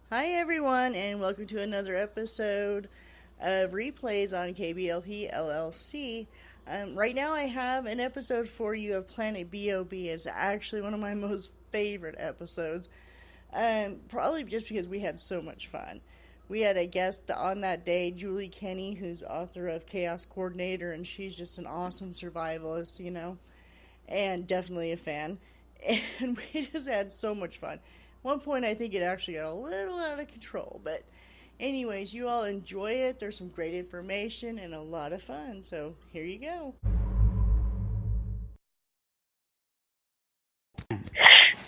Hi, everyone, and welcome to another episode of Replays on KBLP LLC. Right now, I have an episode for you of Planet B.O.B. It's actually one of my most favorite episodes, probably just because we had so much fun. We had a guest on that day, Julie Kinney, who's author of Chaos Coordinator, and she's just an awesome survivalist, and definitely a fan. And we just had so much fun. One point, I think it actually got a little out of control, but anyways, you all enjoy it. There's some great information and a lot of fun, so here you go.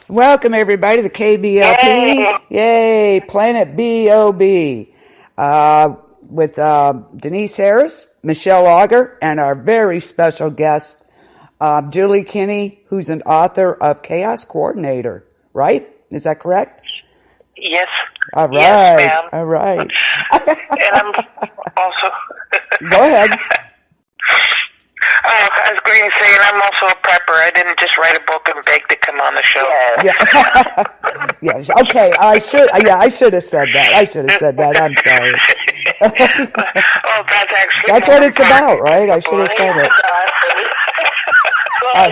Welcome everybody to KBLP. Yay, Planet B.O.B. With Denise Harris, Michelle Auger, and our very special guest, Julie Kinney, who's an author of Chaos Coordinator, right? Is that correct? Yes. All right. Yes, ma'am. All right. And I'm also... Go ahead. I was going to say, and I'm also a prepper. I didn't just write a book and beg to come on the show. Yeah. Yes. Okay. I should have said that. I'm sorry. Well, that's actually... That's what it's about, right? I should have said it. Well,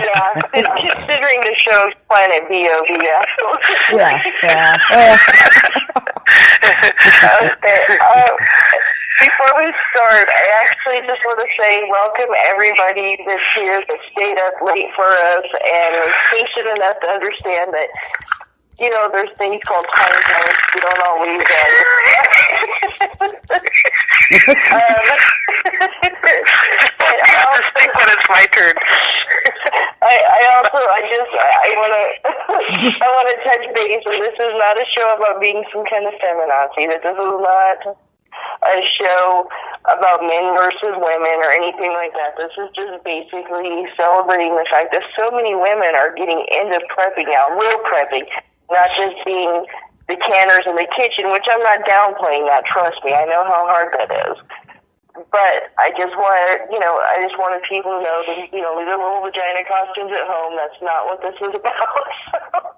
considering the show's Planet B.O.B. Before we start, I actually just want to say welcome everybody that's here that stayed up late for us and was patient enough to understand that, there's things called time zones. We don't always I'll just think when it's my turn. I want to touch base, and this is not a show about being some kind of feminazi. This is not a show about men versus women or anything like that. This is just basically celebrating the fact that so many women are getting into prepping now, real prepping, not just being the canners in the kitchen, which I'm not downplaying that, trust me. I know how hard that is. But I just wanted people to know that, leave their little vagina costumes at home. That's not what this is about.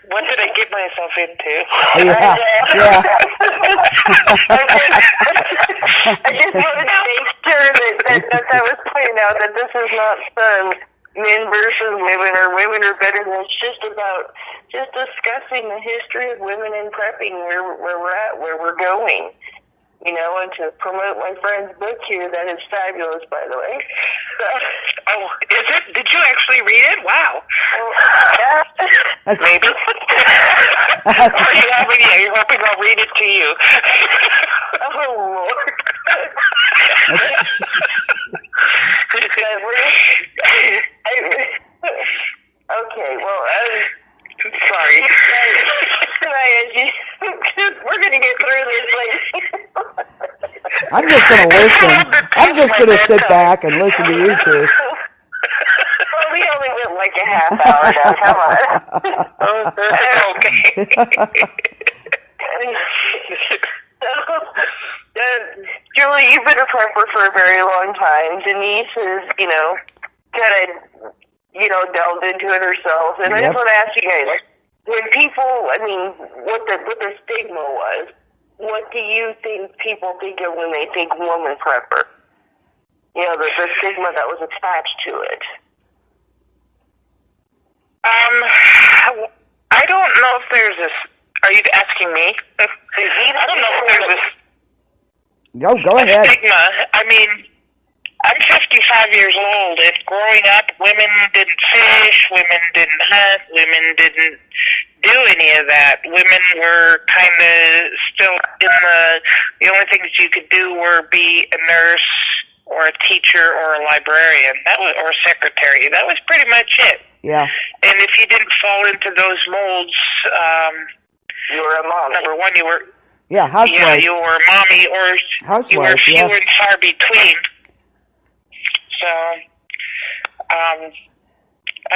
What did I get myself into? Yeah. I just wanted to make sure that I was pointing out that this is not some men versus women or women are better than. It's just about just discussing the history of women in prepping, where we're at, where we're going. And to promote my friend's book here, that is fabulous, by the way. Oh, is it? Did you actually read it? Wow. Yeah. Maybe. You're hoping I'll read it to you. Oh, Lord. Okay, well, sorry. We're going to get through this later. I'm just going to listen. I'm just going to sit back and listen to you two. Well, we only went like a half hour now. Come on. Okay. Julie, you've been a prepper for a very long time. Denise is, kind of, delved into it herself. And I just want to ask you guys, when people, what the stigma was, what do you think people think of when they think woman prepper? The stigma that was attached to it. I don't know if there's this. Are you asking me? I don't know if there's this. Go ahead. Stigma. I'm 55 years old, and growing up, women didn't fish, women didn't hunt, women didn't do any of that. Women were kind of still in the only things you could do were be a nurse or a teacher or a librarian, or a secretary. That was pretty much it. Yeah. And if you didn't fall into those molds, you were a mom. Number one, you were... Yeah, housewife. Yeah, you were a mommy, or housewife, you were few and far between. So, I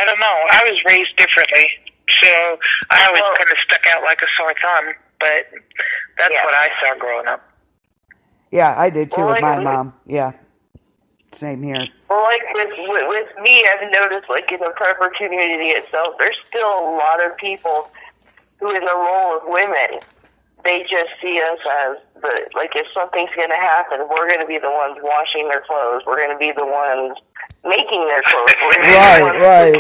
don't know. I was raised differently, so I always kind of stuck out like a sore thumb, but that's what I saw growing up. Yeah, I did too with my mom. Yeah. Same here. Well, like with me, I've noticed, like, in the prepper community itself, there's still a lot of people who, in the role of women, they just see us as if something's going to happen, we're going to be the ones washing their clothes. We're going to be the ones making their clothes. Right.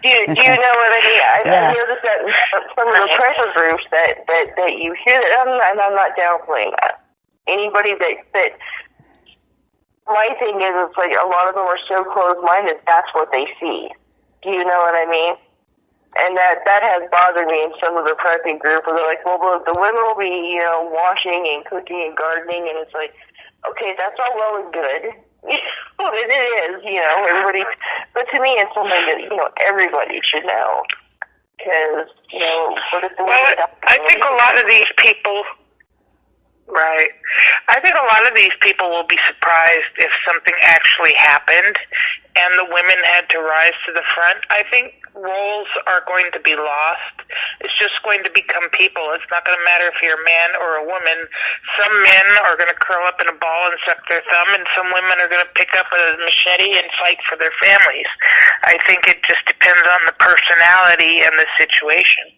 Do you know what I mean? I noticed that in some of the pressure groups that you hear that, and I'm not downplaying that. Anybody that my thing is, it's like a lot of them are so closed-minded, that's what they see. Do you know what I mean? And that has bothered me in some of the prepping group where they're like, well, the women will be, washing and cooking and gardening, and it's like, okay, that's all well and good. It is, everybody. But to me, it's something that, everybody should know. Because, what if the women... Well, I think a lot of these people... Right. I think a lot of these people will be surprised if something actually happened and the women had to rise to the front. I think roles are going to be lost. It's just going to become people. It's not going to matter if you're a man or a woman. Some men are going to curl up in a ball and suck their thumb, and some women are going to pick up a machete and fight for their families. I think it just depends on the personality and the situation.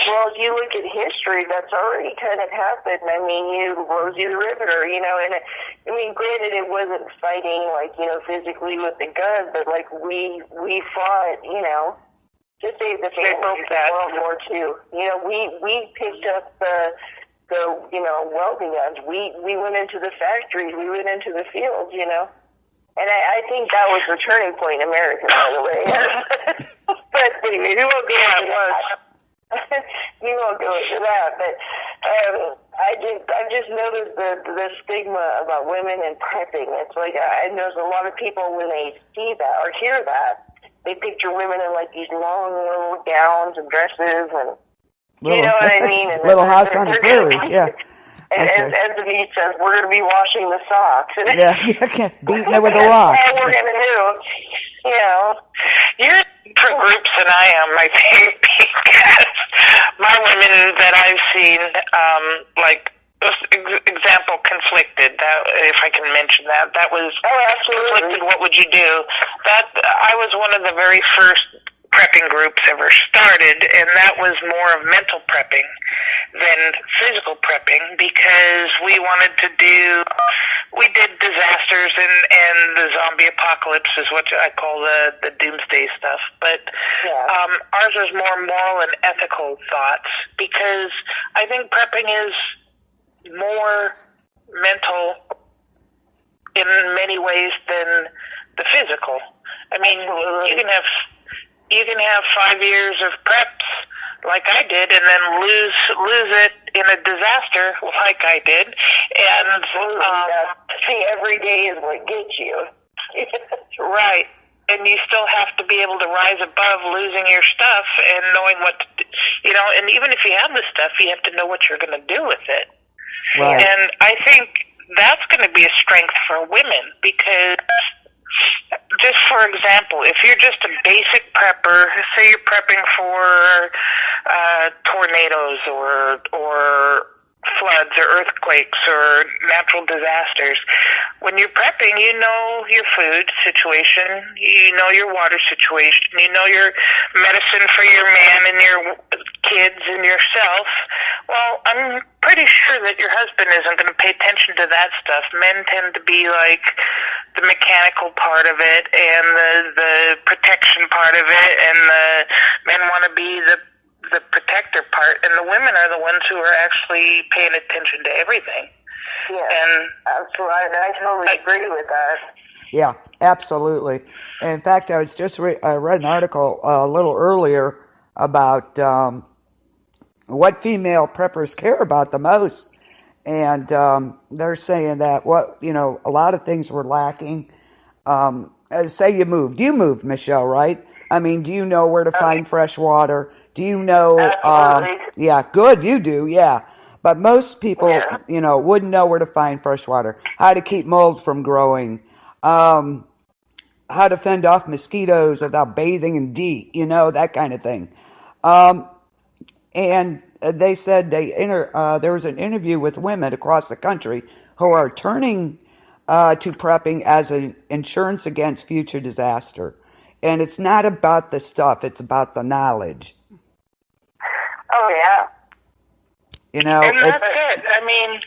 Well, if you look at history, that's already kind of happened. I mean, Rosie the Riveter, and granted, it wasn't fighting, physically with the gun, but, we fought, to save the family in World War II. We picked up the welding guns. We went into the factories. We went into the fields, And I think that was the turning point in America, by the way. But anyway, who will go into that? We won't go into that, but I've just noticed the stigma about women and prepping. It's like I notice a lot of people when they see that or hear that, they picture women in these long little gowns and dresses, and you know what I mean. And Little House on the Prairie, yeah. And as Denise says, we're going to be washing the socks. Beating it with a rock. That's all we're going to do. You're different groups than I am, I think, because my women that I've seen, example, conflicted. That, if I can mention that, that was conflicted. What would you do? That I was one of the very first prepping groups ever started, and that was more of mental prepping than physical prepping, because we did disasters and the zombie apocalypse is what I call the doomsday stuff, but ours was more moral and ethical thoughts, because I think prepping is more mental in many ways than the physical. I mean, you can have 5 years of preps like I did, and then lose it in a disaster like I did. And every day is what gets you. Right. And you still have to be able to rise above losing your stuff and knowing what to do. And even if you have the stuff, you have to know what you're going to do with it. Right. And I think that's going to be a strength for women, because just for example, if you're just a basic prepper, say you're prepping for tornadoes or floods or earthquakes or natural disasters, when you're prepping, you know your food situation, you know your water situation, you know your medicine for your man and your kids and yourself. Well, I'm pretty sure that your husband isn't going to pay attention to that stuff. Men tend to be like the mechanical part of it and the protection part of it, and the men want to be the protector part, and the women are the ones who are actually paying attention to everything. Yeah, and absolutely. I totally agree with that. Yeah, absolutely. In fact, I was just I read an article a little earlier about what female preppers care about the most, and they're saying that a lot of things were lacking. Say you moved, Michelle, right? I mean, do you know where to find fresh water? Do you know? Yeah, good, you do, yeah. But most people, wouldn't know where to find fresh water, how to keep mold from growing, how to fend off mosquitoes without bathing in DEET, that kind of thing. And they said there was an interview with women across the country who are turning to prepping as an insurance against future disaster. And it's not about the stuff, it's about the knowledge. Oh, yeah. You know, and that's good. I mean,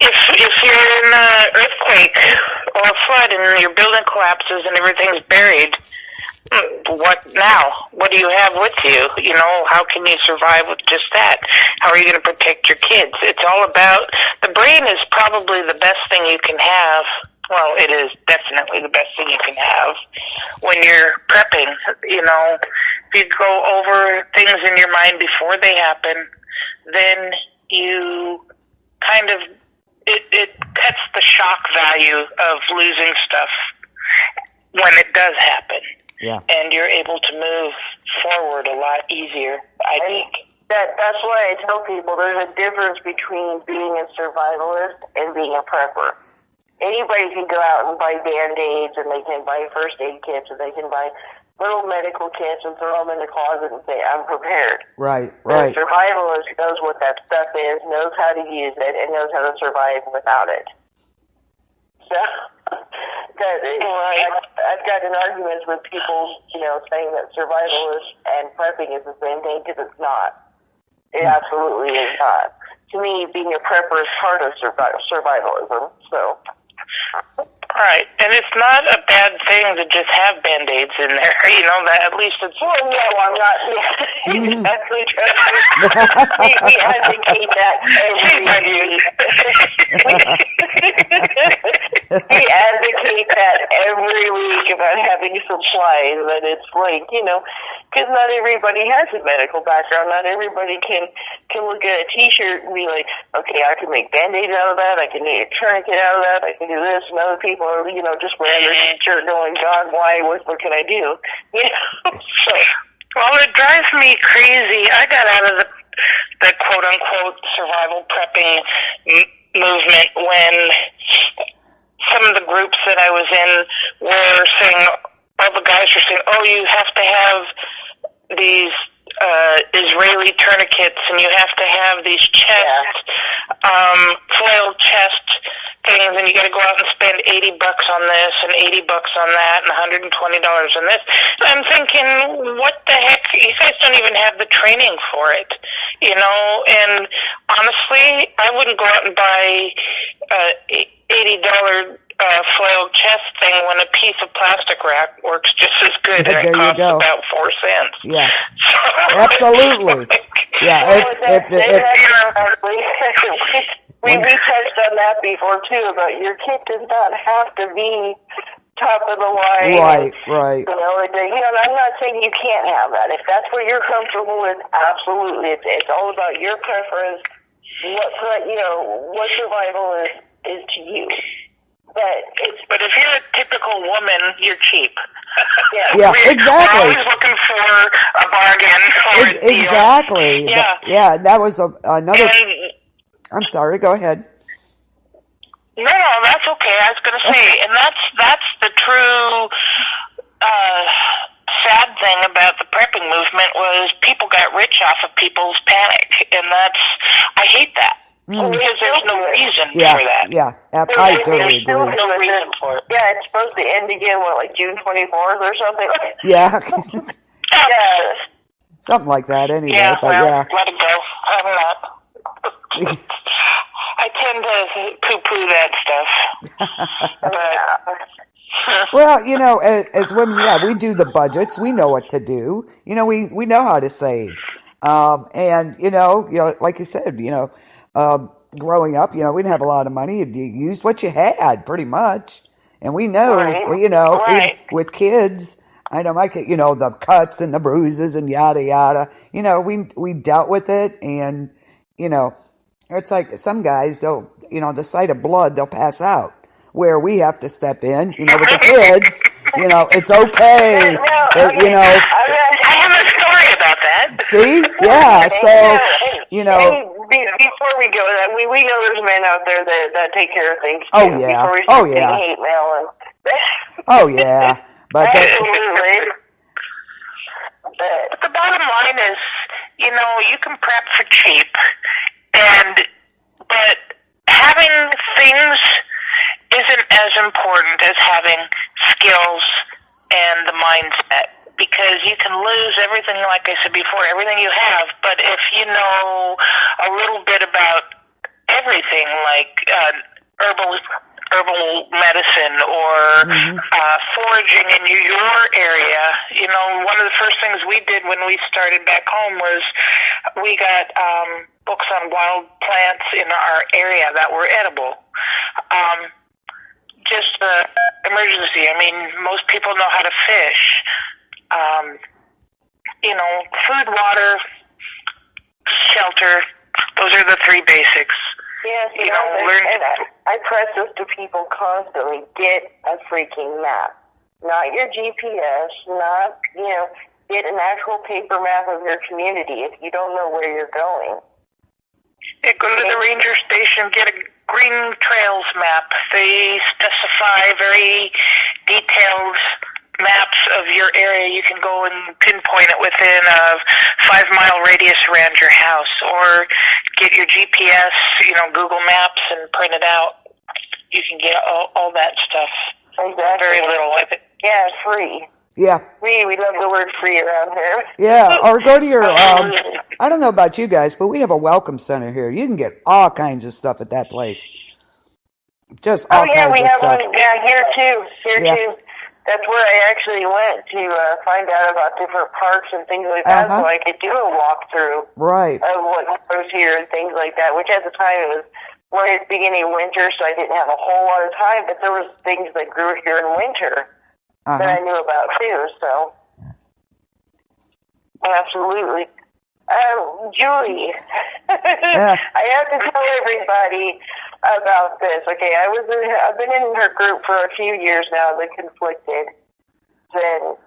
if you're in an earthquake or a flood and your building collapses and everything's buried, what now? What do you have with you? You know, how can you survive with just that? How are you going to protect your kids? It's all about, the brain is probably the best thing you can have. Well, it is definitely the best thing you can have when you're prepping. You know, if you go over things in your mind before they happen, then you kind of, it cuts the shock value of losing stuff when it does happen. Yeah. And you're able to move forward a lot easier, I think. That's why I tell people there's a difference between being a survivalist and being a prepper. Anybody can go out and buy Band-Aids, and they can buy first aid kits, and they can buy little medical kits and throw them in the closet and say, I'm prepared. Right. The survivalist knows what that stuff is, knows how to use it, and knows how to survive without it. So, I've gotten arguments with people, you know, saying that survivalist and prepping is the same thing, because it's not. It absolutely is not. To me, being a prepper is part of survivalism, so... Right, and it's not a bad thing to just have Band-Aids in there, you know, that at least it's... Well, no, I'm not... Exactly. We advocate that every week. We advocate that every week about having supplies, but it's like, you know, because not everybody has a medical background. Not everybody can look at a T-shirt and be like, okay, I can make Band-Aids out of that, I can make a tourniquet out of that, I can do this, and other people are, you know, just wearing their T-shirt going, God, why, what can I do? You know? So, well, it drives me crazy. I got out of the quote-unquote survival prepping movement when some of the groups that I was in were saying, all the guys were saying, oh, you have to have these Israeli tourniquets, and you have to have these flailed chest things, and you got to go out and spend $80 on this and $80 on that and $120 on this. And I'm thinking, what the heck? You guys don't even have the training for it, you know? And honestly, I wouldn't go out and buy $80 flailed chest thing when a piece of plastic wrap works just as good, and it costs about 4 cents. Yeah, so, absolutely. Yeah, we touched on that before too, about your kit does not have to be top of the line. Right. You know, I'm not saying you can't have that. If that's what you're comfortable with, absolutely. It's all about your preference. What survival is to you. But if you're a typical woman, you're cheap. Yeah, exactly. We're always looking for a bargain or a deal. Exactly. Yeah. That was another... I'm sorry, go ahead. No, that's okay. I was going to say, and that's the true sad thing about the prepping movement was people got rich off of people's panic, and I hate that. Because there's no reason for that. Yeah, I totally agree. There's no reason for it. Yeah, it's supposed to end again, June 24th or something? Yeah. Yeah. Something like that anyway. Yeah, but let it go. I'm not. I tend to poo-poo that stuff. But... Well, you know, as women, we do the budgets. We know what to do. You know, we know how to save. And, you know, like you said, growing up, we didn't have a lot of money. You used what you had, pretty much. And we know, with kids, I know my kid, the cuts and the bruises and yada yada. We dealt with it, and it's like some guys, the sight of blood, they'll pass out. Where we have to step in, with the kids, it's okay. I have a story about that. See? Yeah, so, Before we go, we know there's men out there that take care of things. Oh, yeah. Before we start getting hate mail. Oh, yeah. But absolutely. But the bottom line is, you can prep for cheap, but having things isn't as important as having skills and the mindset, because you can lose everything, like I said before, everything you have, but if you know a little bit about everything, like herbal medicine or foraging in your area. You know, one of the first things we did when we started back home was we got books on wild plants in our area that were edible. Just the emergency. I mean, most people know how to fish. You know, food, water, shelter, those are the three basics. Yes, you know, and I press this to people constantly. Get a freaking map. Not your GPS, not, you know, get an actual paper map of your community if you don't know where you're going. Yeah, go to the ranger station, get a green trails map. They specify very detailed maps of your area. You can go and pinpoint it within a 5-mile radius around your house, or get your GPS, you know, Google Maps, and print it out. You can get all that stuff. Exactly. Very little of it. Yeah, free. Yeah. Free. We love the word free around here. Yeah, or go to your, I don't know about you guys, but we have a welcome center here. You can get all kinds of stuff at that place. Just all kinds of stuff. Oh, yeah, we have one. Yeah, here too. Here too. That's where I actually went to find out about different parks and things like that, so I could do a walkthrough of what grows here and things like that, which at the time it was right at the beginning of winter, so I didn't have a whole lot of time, but there was things that grew here in winter that I knew about too, so absolutely. Julie, I have to tell everybody about this. Okay, I've been in her group for a few years now, the Conflicted. Then,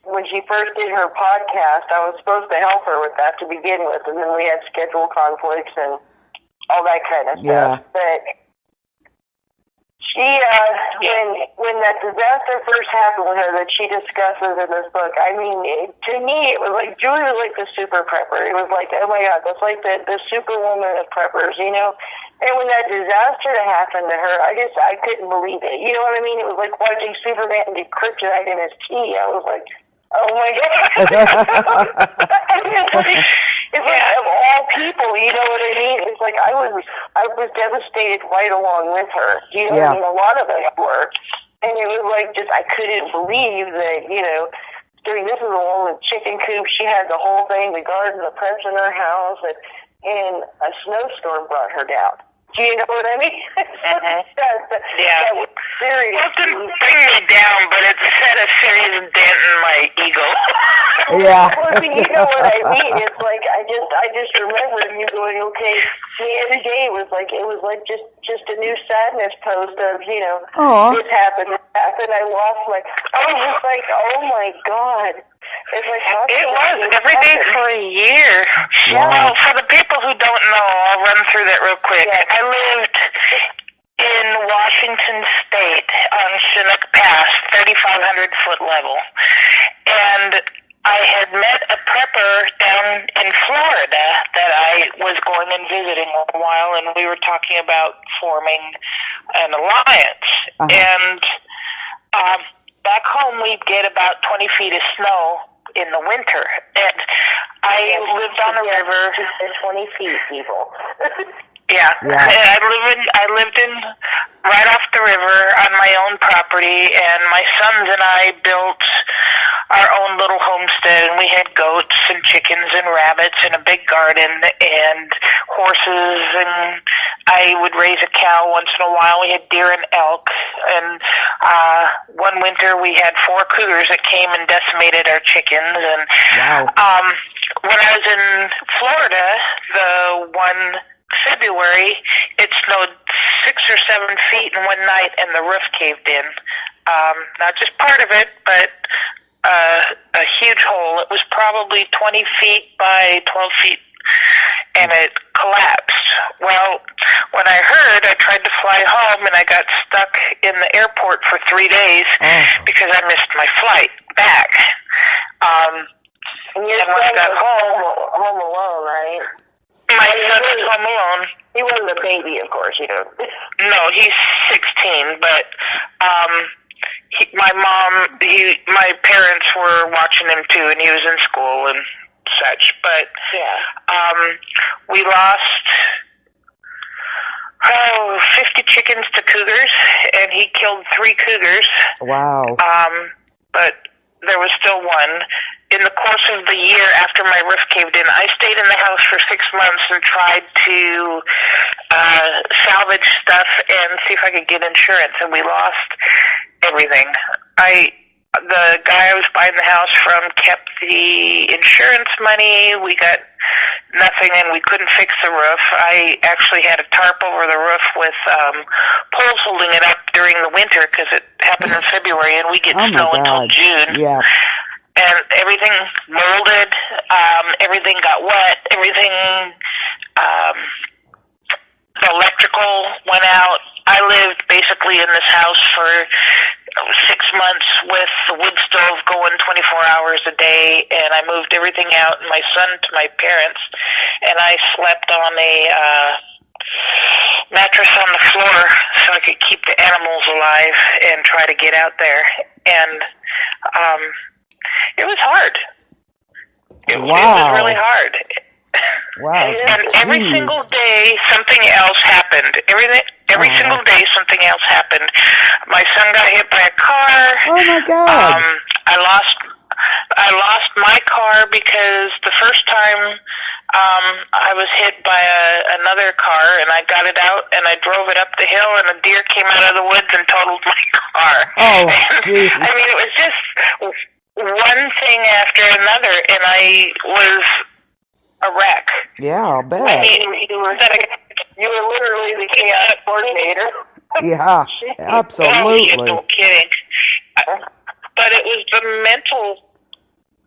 when she first did her podcast, I was supposed to help her with that to begin with, and then we had schedule conflicts and all that kind of stuff. But she, when that disaster first happened with her that she discusses in this book, I mean, to me, it was like, Julie was like the super prepper. It was like, oh my God, that's like the superwoman of preppers, you know? And when that disaster happened to her, I couldn't believe it. You know what I mean? It was like watching Superman get kryptonite in his tea. I was like, oh my God. It's like, of all people, you know what I mean? It's like I was devastated right along with her. You know what I mean? A lot of us were. And it was like just, I couldn't believe that, you know, this is a woman with chicken coop. She had the whole thing, the garden, the pets in her house, and a snowstorm brought her down. Do you know what I mean? That was serious. Well, it didn't bring me down, but it set a serious dent in my ego. Yeah. Well, I mean, you know what I mean. It's like I just remember you going, okay. The other day it was like just a new sadness post of, you know, this happened. I lost my. I was just like, oh my God. It's like, it was every day for a year. Wow. Well, for the people who don't know, I'll run through that real quick. Yeah. I lived in Washington State on Chinook Pass, 3,500-foot level, and I had met a prepper down in Florida that I was going and visiting a while, and we were talking about forming an alliance. And back home, we'd get about 20 feet of snow in the winter, and I lived on a river. 20 feet, people. Yeah. I lived in right off the river on my own property, and my sons and I built our own little homestead, and we had goats and chickens and rabbits and a big garden and horses, and I would raise a cow once in a while. We had deer and elk, and one winter we had 4 cougars that came and decimated our chickens. And when I was in Florida, the one February, it snowed 6 or 7 feet in one night, and the roof caved in. Not just part of it, but a huge hole. It was probably 20 feet by 12 feet, and it collapsed. Well, when I heard, I tried to fly home, and I got stuck in the airport for 3 days because I missed my flight back. And when I got home alone, right? My son was home alone. He wasn't a baby, of course, No, he's 16, but my parents were watching him too, and he was in school and such. But we lost 50 chickens to cougars, and he killed 3 cougars. Wow. But there was still one. In the course of the year after my roof caved in, I stayed in the house for 6 months and tried to salvage stuff and see if I could get insurance, and we lost everything. The guy I was buying the house from kept the insurance money. We got nothing, and we couldn't fix the roof. I actually had a tarp over the roof with poles holding it up during the winter because it happened in February, and we get snow until June. Yeah. And everything molded, everything got wet, everything, the electrical went out. I lived basically in this house for 6 months with the wood stove going 24 hours a day, and I moved everything out and my son to my parents, and I slept on a mattress on the floor so I could keep the animals alive and try to get out there. And it was hard. It was really hard. Wow. And every single day something else happened. Every single day something else happened. My son got hit by a car. Oh my God. I lost my car because the first time I was hit by another car, and I got it out and I drove it up the hill, and a deer came out of the woods and totaled my car. Oh, geez. I mean, it was just one thing after another, and I was a wreck. Yeah, I'll bet. I mean, you were literally the chaos coordinator. Yeah, absolutely. No kidding. But it was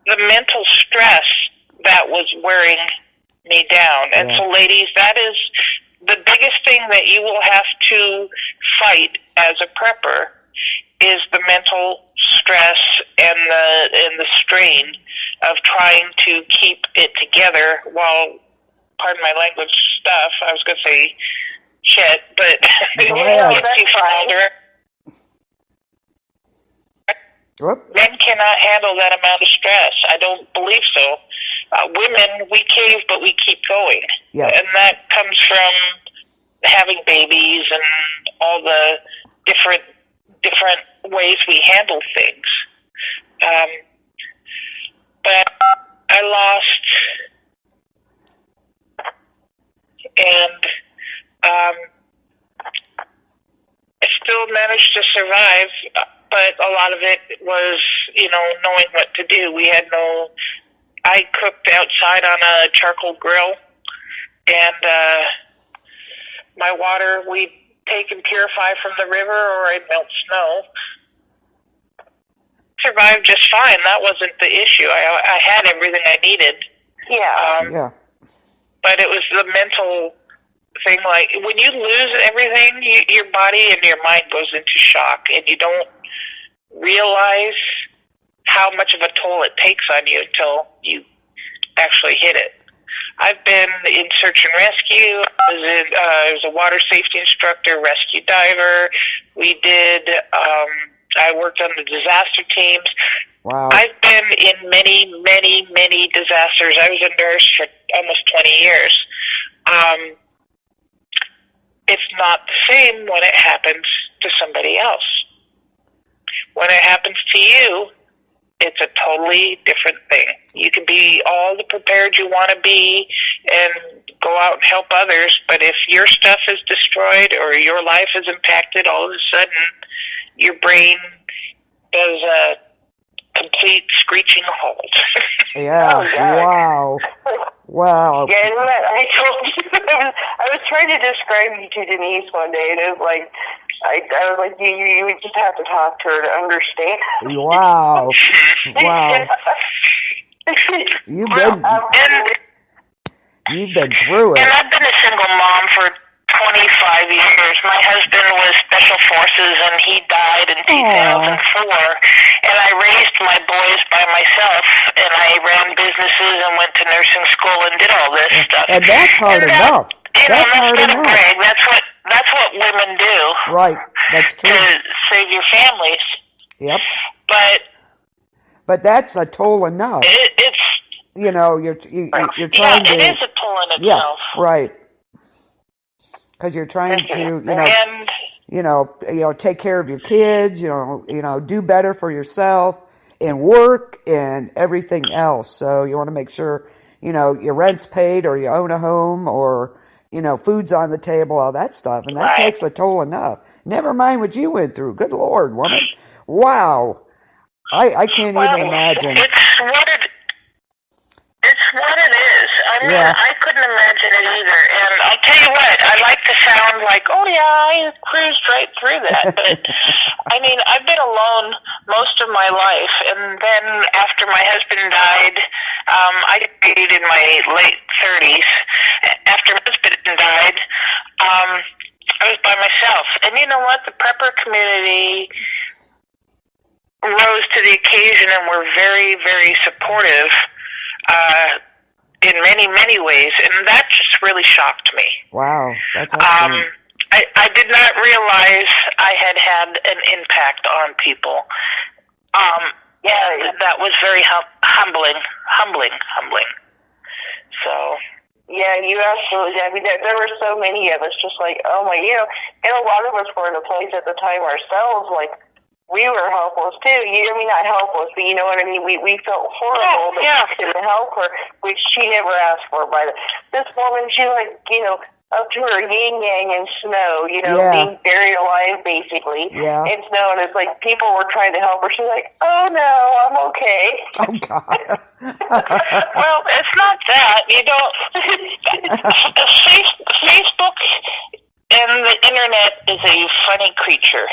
the mental stress that was wearing me down. And so, ladies, that is the biggest thing that you will have to fight as a prepper is the mental stress and the strain of trying to keep it together while, pardon my language, stuff. I was going to say shit, but men cannot handle that amount of stress. I don't believe so. Women, we cave, but we keep going. Yes. And that comes from having babies and all the different ways we handle things. But I lost, and I still managed to survive, but a lot of it was, knowing what to do. I cooked outside on a charcoal grill, and my water we'd take and purify from the river, or I'd melt snow. Survived just fine. That wasn't the issue. I had everything I needed. Yeah. But it was the mental thing. Like, when you lose everything, your body and your mind goes into shock, and you don't realize how much of a toll it takes on you until you actually hit it. I've been in search and rescue. I was a water safety instructor, rescue diver. I worked on the disaster teams. Wow. I've been in many, many, many disasters. I was a nurse for almost 20 years. It's not the same when it happens to somebody else. When it happens to you, it's a totally different thing. You can be all the prepared you want to be and go out and help others, but if your stuff is destroyed or your life is impacted, all of a sudden your brain does a complete screeching halt. Yeah. Wow. Wow. Yeah, isn't that, I told you, I was trying to describe you to Denise one day, and it was like, I was like, you would just have to talk to her to understand. Wow. Wow. You've been through it. And I've been a single mom for 25 years. My husband was Special Forces, and he died in 2004. And I raised my boys by myself, and I ran businesses and went to nursing school and did all this stuff. And that's hard enough. That's hard not enough. a brag. That's what women do. Right. That's true. To save your families. Yep. But that's a toll enough. It's you're trying to. It is a toll in itself. Yeah. Right. Because you're trying to, take care of your kids. Do better for yourself and work and everything else. So you want to make sure, your rent's paid or you own a home or, food's on the table, all that stuff. And that takes a toll enough. Never mind what you went through. Good Lord, woman. Wow. I can't even imagine. It's what it is. I mean, I couldn't imagine it either. And I'll tell you what, I like to sound like, oh yeah, I cruised right through that. But, I mean, I've been alone most of my life. And then after my husband died, I got married in my late 30s. After my husband died, I was by myself. And you know what? The prepper community rose to the occasion and were very, very supportive in many, many ways, and that just really shocked me. Wow, that's awesome. I did not realize I had an impact on people. That was very humbling. So. Yeah, you absolutely did. I mean, there were so many of us just like, oh my, and a lot of us were in a place at the time ourselves, like, we were helpless too. Not helpless, but you know what I mean? We felt horrible that we couldn't help her, which she never asked for. But this woman, she up to her yin-yang in snow, being buried alive basically in snow. And it's like people were trying to help her. She's like, oh no, I'm okay. Oh God. Well, it's not that. Facebook and the internet is a funny creature.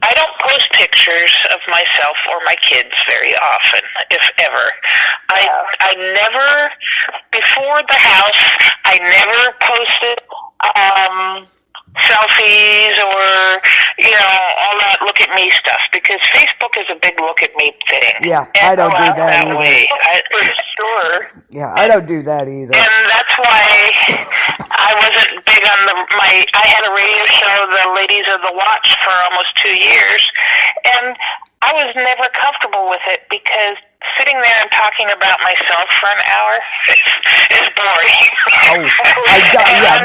I don't post pictures of myself or my kids very often, if ever. I never, before the house, I never posted selfies or, all that look at me stuff, because Facebook is a big look at me thing. Yeah, I don't do that either. Way. For sure. Yeah, I don't do that either. And that's why I wasn't big on I had a radio show, The Ladies of the Watch, for almost 2 years, and I was never comfortable with it because sitting there and talking about myself for an hour is boring.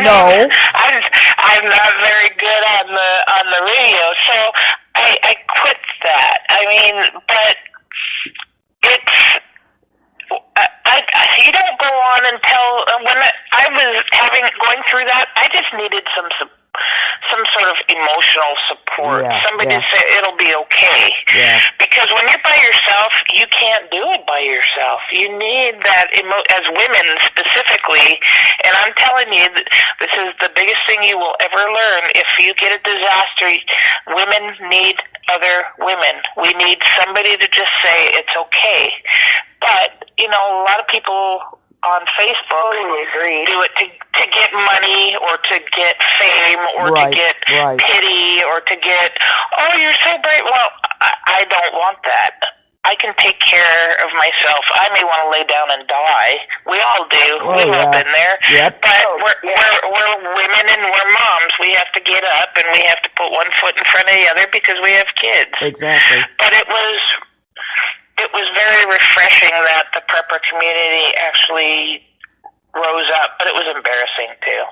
No. I'm not very good on the radio, so I quit that. I mean, but it's you don't go on and tell. When I was going through that, I just needed some sort of emotional support. Somebody to say it'll be okay. Yeah. Because when you're by yourself, you can't do it by yourself. You need that as women specifically. And I'm telling you, this is the biggest thing you will ever learn. If you get a disaster, women need other women. We need somebody to just say it's okay. But a lot of people on Facebook do it to get money or to get fame or to get pity or to get, oh, you're so brave. Well, I don't want that. I can take care of myself. I may want to lay down and die. We all do. We've all been there. Yep. But we're women and we're moms. We have to get up and we have to put one foot in front of the other because we have kids. Exactly. But it was very refreshing that the prepper community actually rose up, but it was embarrassing too.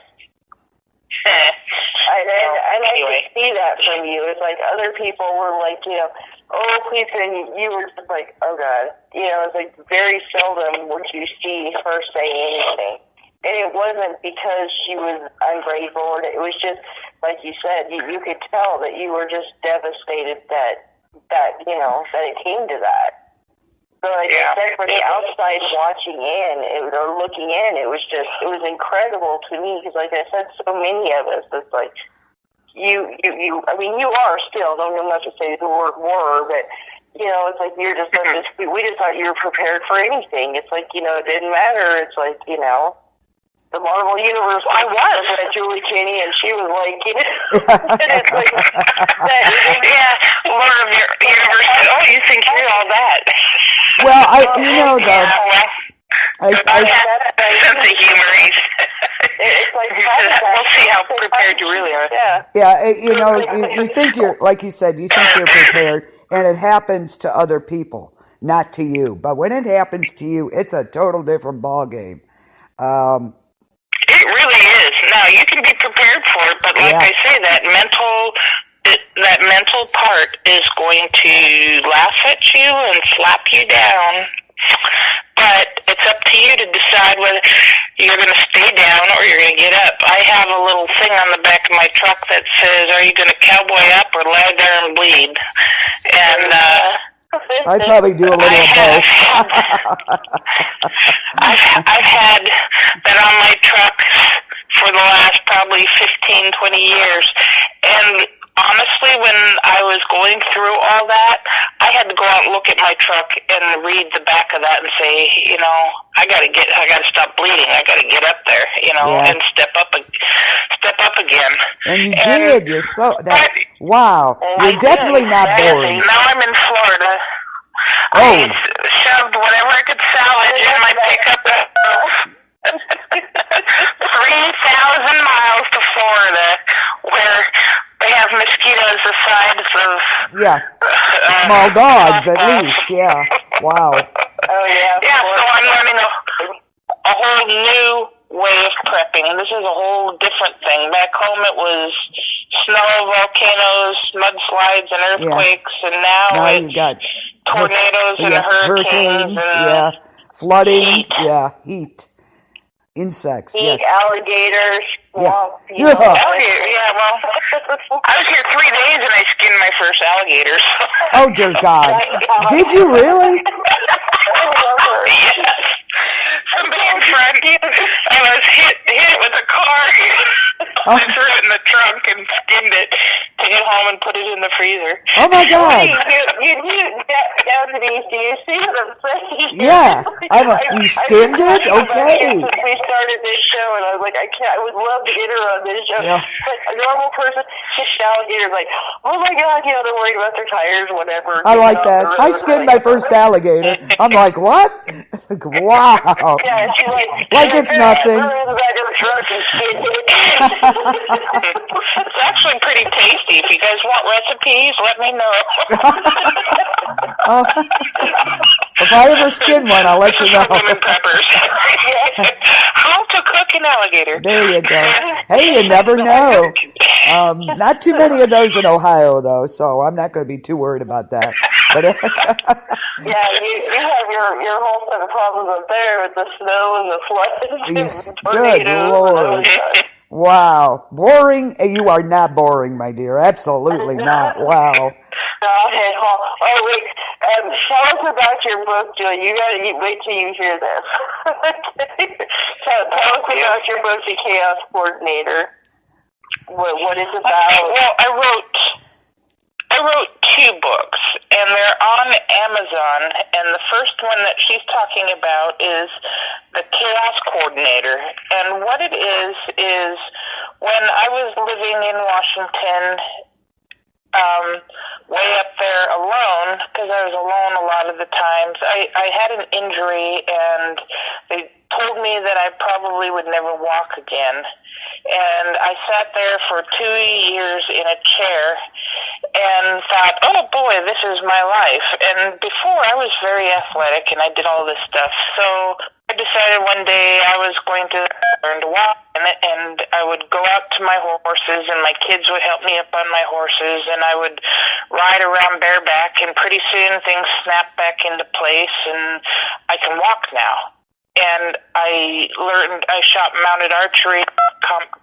I like to see that from you. It's like other people were like, oh, please, and you were just like, oh God. It's like very seldom would you see her say anything. And it wasn't because she was ungrateful. It was just, like you said, you could tell that you were just devastated that it came to that. So like I said, for the outside watching in or looking in, it was incredible to me because, like I said, so many of us, it's like you are still. Don't know much to say the word "were," but it's like you're just we just thought you were prepared for anything. It's like it didn't matter. It's like the Marvel Universe. I was at Julie Kinney, and she was like, you know, and it's like, yeah, Lord of your Universe. Oh, you think you're all that? Well, I sense of humor. it's like, we'll see how prepared you really are. Yeah. you know, you think you're, like you said, you think you're prepared, and it happens to other people, not to you. But when it happens to you, it's a total different ballgame. It really is. Now, you can be prepared for it, but like I say, that mental part is going to laugh at you and slap you down. But it's up to you to decide whether you're going to stay down or you're going to get up. I have a little thing on the back of my truck that says, are you going to cowboy up or lie there and bleed? And I probably do a little of both. I've had that on my truck for the last probably 15, 20 years. And honestly, when I was going through all that, I had to go out and look at my truck and read the back of that and say, you know, I got to stop bleeding. I got to get up there, you know, and step up again. And you did. You're so wow. You're definitely not boring. Now I'm in Florida. I shoved whatever I could salvage in my pickup. 3,000 miles to Florida, where they have mosquitoes the size of small dogs at least. Yeah. Wow. Oh yeah. Yeah. So I'm learning a whole new way of prepping, and this is a whole different thing. Back home, it was snow, volcanoes, mudslides, and earthquakes, and now it's tornadoes and hurricanes, and flooding, heat, insects, alligators, Well, I was here 3 days and I skinned my first alligator. So. Oh dear God! Did you really? Yes. Somebody in front, I was hit with a car. I threw it in the trunk and skinned it to get home and put it in the freezer. Oh my God! You down to these, do you see what I'm saying? Yeah, you skinned it? Okay. We started this show and I was like, I would love to get her on this show. Yeah. But a normal person, just alligators like, oh my God, you know, they're worried about their tires, whatever. I like that. I skinned my first alligator. I'm like, what? Wow. Yeah, and she's like it's nothing. It's actually pretty tasty. If you guys want recipes, let me know. If I ever skin one, I'll let you know. Lemon peppers. How to cook an alligator. There you go. Hey, you never know. Not too many of those in Ohio, though, so I'm not going to be too worried about that. But yeah, you have your whole set of problems up there with the snow and the floods. Good Lord. Wow. Boring? You are not boring, my dear. Absolutely not. Wow. Okay, oh, wait. Tell us about your book, Julie. You got to wait till you hear this. Tell us about your book, The Chaos Coordinator. What it's about. Well, I wrote 2 books, and they're on Amazon, and the first one that she's talking about is The Chaos Coordinator. And what it is when I was living in Washington, way up there alone, because I was alone a lot of the times, I had an injury, and they told me that I probably would never walk again. And I sat there for 2 years in a chair and thought, oh boy, this is my life. And before, I was very athletic and I did all this stuff. So I decided one day I was going to learn to walk, and I would go out to my horses, and my kids would help me up on my horses, and I would ride around bareback, and pretty soon things snapped back into place, and I can walk now. And I shot mounted archery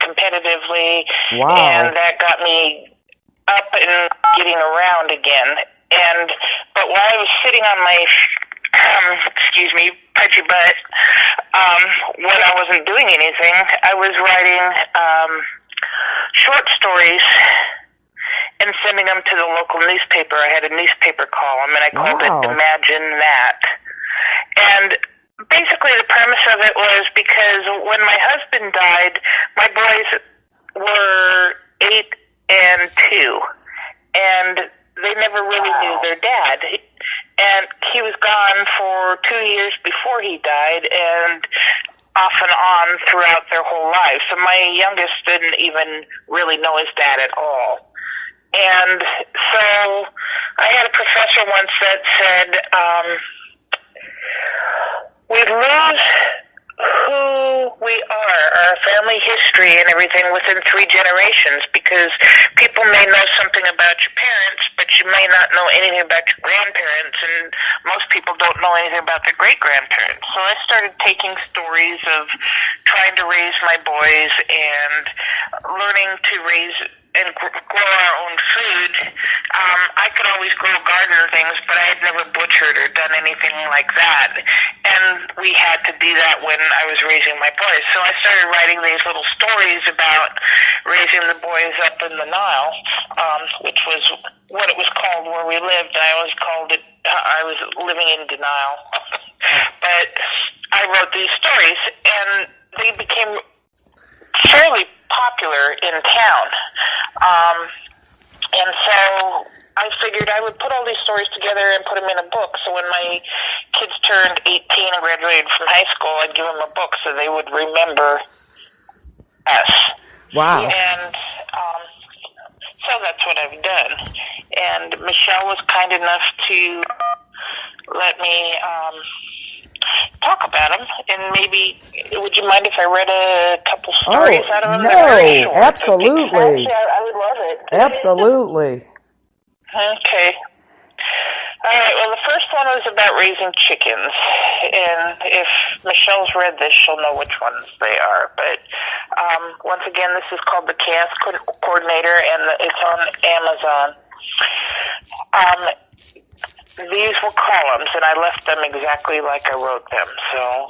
competitively, and that got me up and getting around again. But while I was sitting on my, pudgy butt, when I wasn't doing anything, I was writing short stories and sending them to the local newspaper. I had a newspaper column, and I called it Imagine That. And basically, the premise of it was because when my husband died, my boys were 8 and 2, and they never really knew their dad. And he was gone for 2 years before he died, and off and on throughout their whole lives. So my youngest didn't even really know his dad at all. And so I had a professor once that said, we lose who we are, our family history and everything within 3 generations, because people may know something about your parents, but you may not know anything about your grandparents, and most people don't know anything about their great-grandparents. So I started taking stories of trying to raise my boys and learning to raise and grow our own food. I could always grow garden things, but I had never butchered or done anything like that. And we had to do that when I was raising my boys. So I started writing these little stories about raising the boys up in the Nile, which was what it was called where we lived. I always called it, I was living in denial. But I wrote these stories, and they became fairly popular in town. And so I figured I would put all these stories together and put them in a book. So when my kids turned 18 and graduated from high school, I'd give them a book so they would remember us. Wow. And so that's what I've done. And Michelle was kind enough to let me talk about them, and maybe, would you mind if I read a couple stories out of them? No, They're very short. absolutely. Actually, I would love it. Absolutely. Okay. All right, well, the first one was about raising chickens, and if Michelle's read this, she'll know which ones they are. But once again, this is called The Chaos Coordinator, and it's on Amazon. These were columns, and I left them exactly like I wrote them, so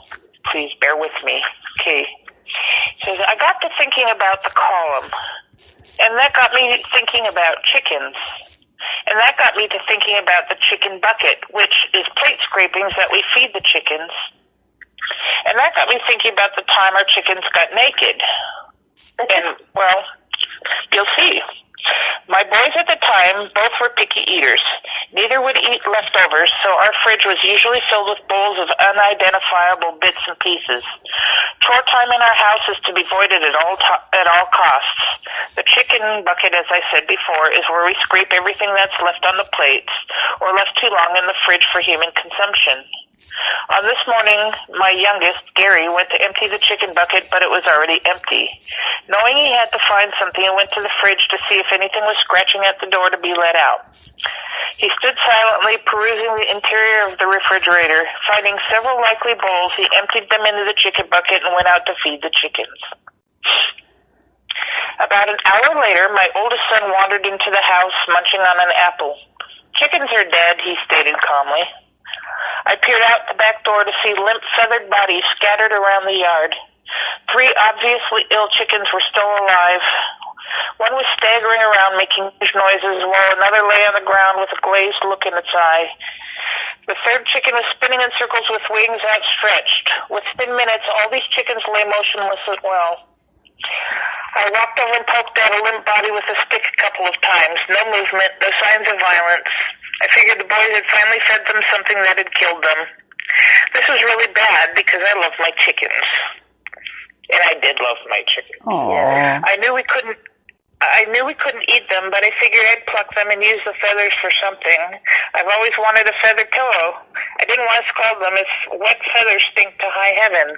please bear with me. Okay. It says, I got to thinking about the column, and that got me thinking about chickens. And that got me to thinking about the chicken bucket, which is plate scrapings that we feed the chickens. And that got me thinking about the time our chickens got naked. And, well, you'll see. My boys at the time both were picky eaters. Neither would eat leftovers, so our fridge was usually filled with bowls of unidentifiable bits and pieces. Chore time in our house is to be avoided at all costs. The chicken bucket, as I said before, is where we scrape everything that's left on the plates or left too long in the fridge for human consumption. On this morning, my youngest, Gary, went to empty the chicken bucket, but it was already empty. Knowing he had to find something, he went to the fridge to see if anything was scratching at the door to be let out. He stood silently perusing the interior of the refrigerator. Finding several likely bowls, he emptied them into the chicken bucket and went out to feed the chickens. About an hour later, my oldest son wandered into the house, munching on an apple. Chickens are dead, he stated calmly. I peered out the back door to see limp, feathered bodies scattered around the yard. 3 obviously ill chickens were still alive. One was staggering around, making noises, while another lay on the ground with a glazed look in its eye. The third chicken was spinning in circles with wings outstretched. Within minutes, all these chickens lay motionless as well. I walked over and poked at a limp body with a stick a couple of times. No movement, no signs of violence. I figured the boys had finally fed them something that had killed them. This was really bad because I love my chickens. And I did love my chickens. Aww. I knew we couldn't eat them, but I figured I'd pluck them and use the feathers for something. I've always wanted a feather pillow. I didn't want to scald them if wet feathers stink to high heaven.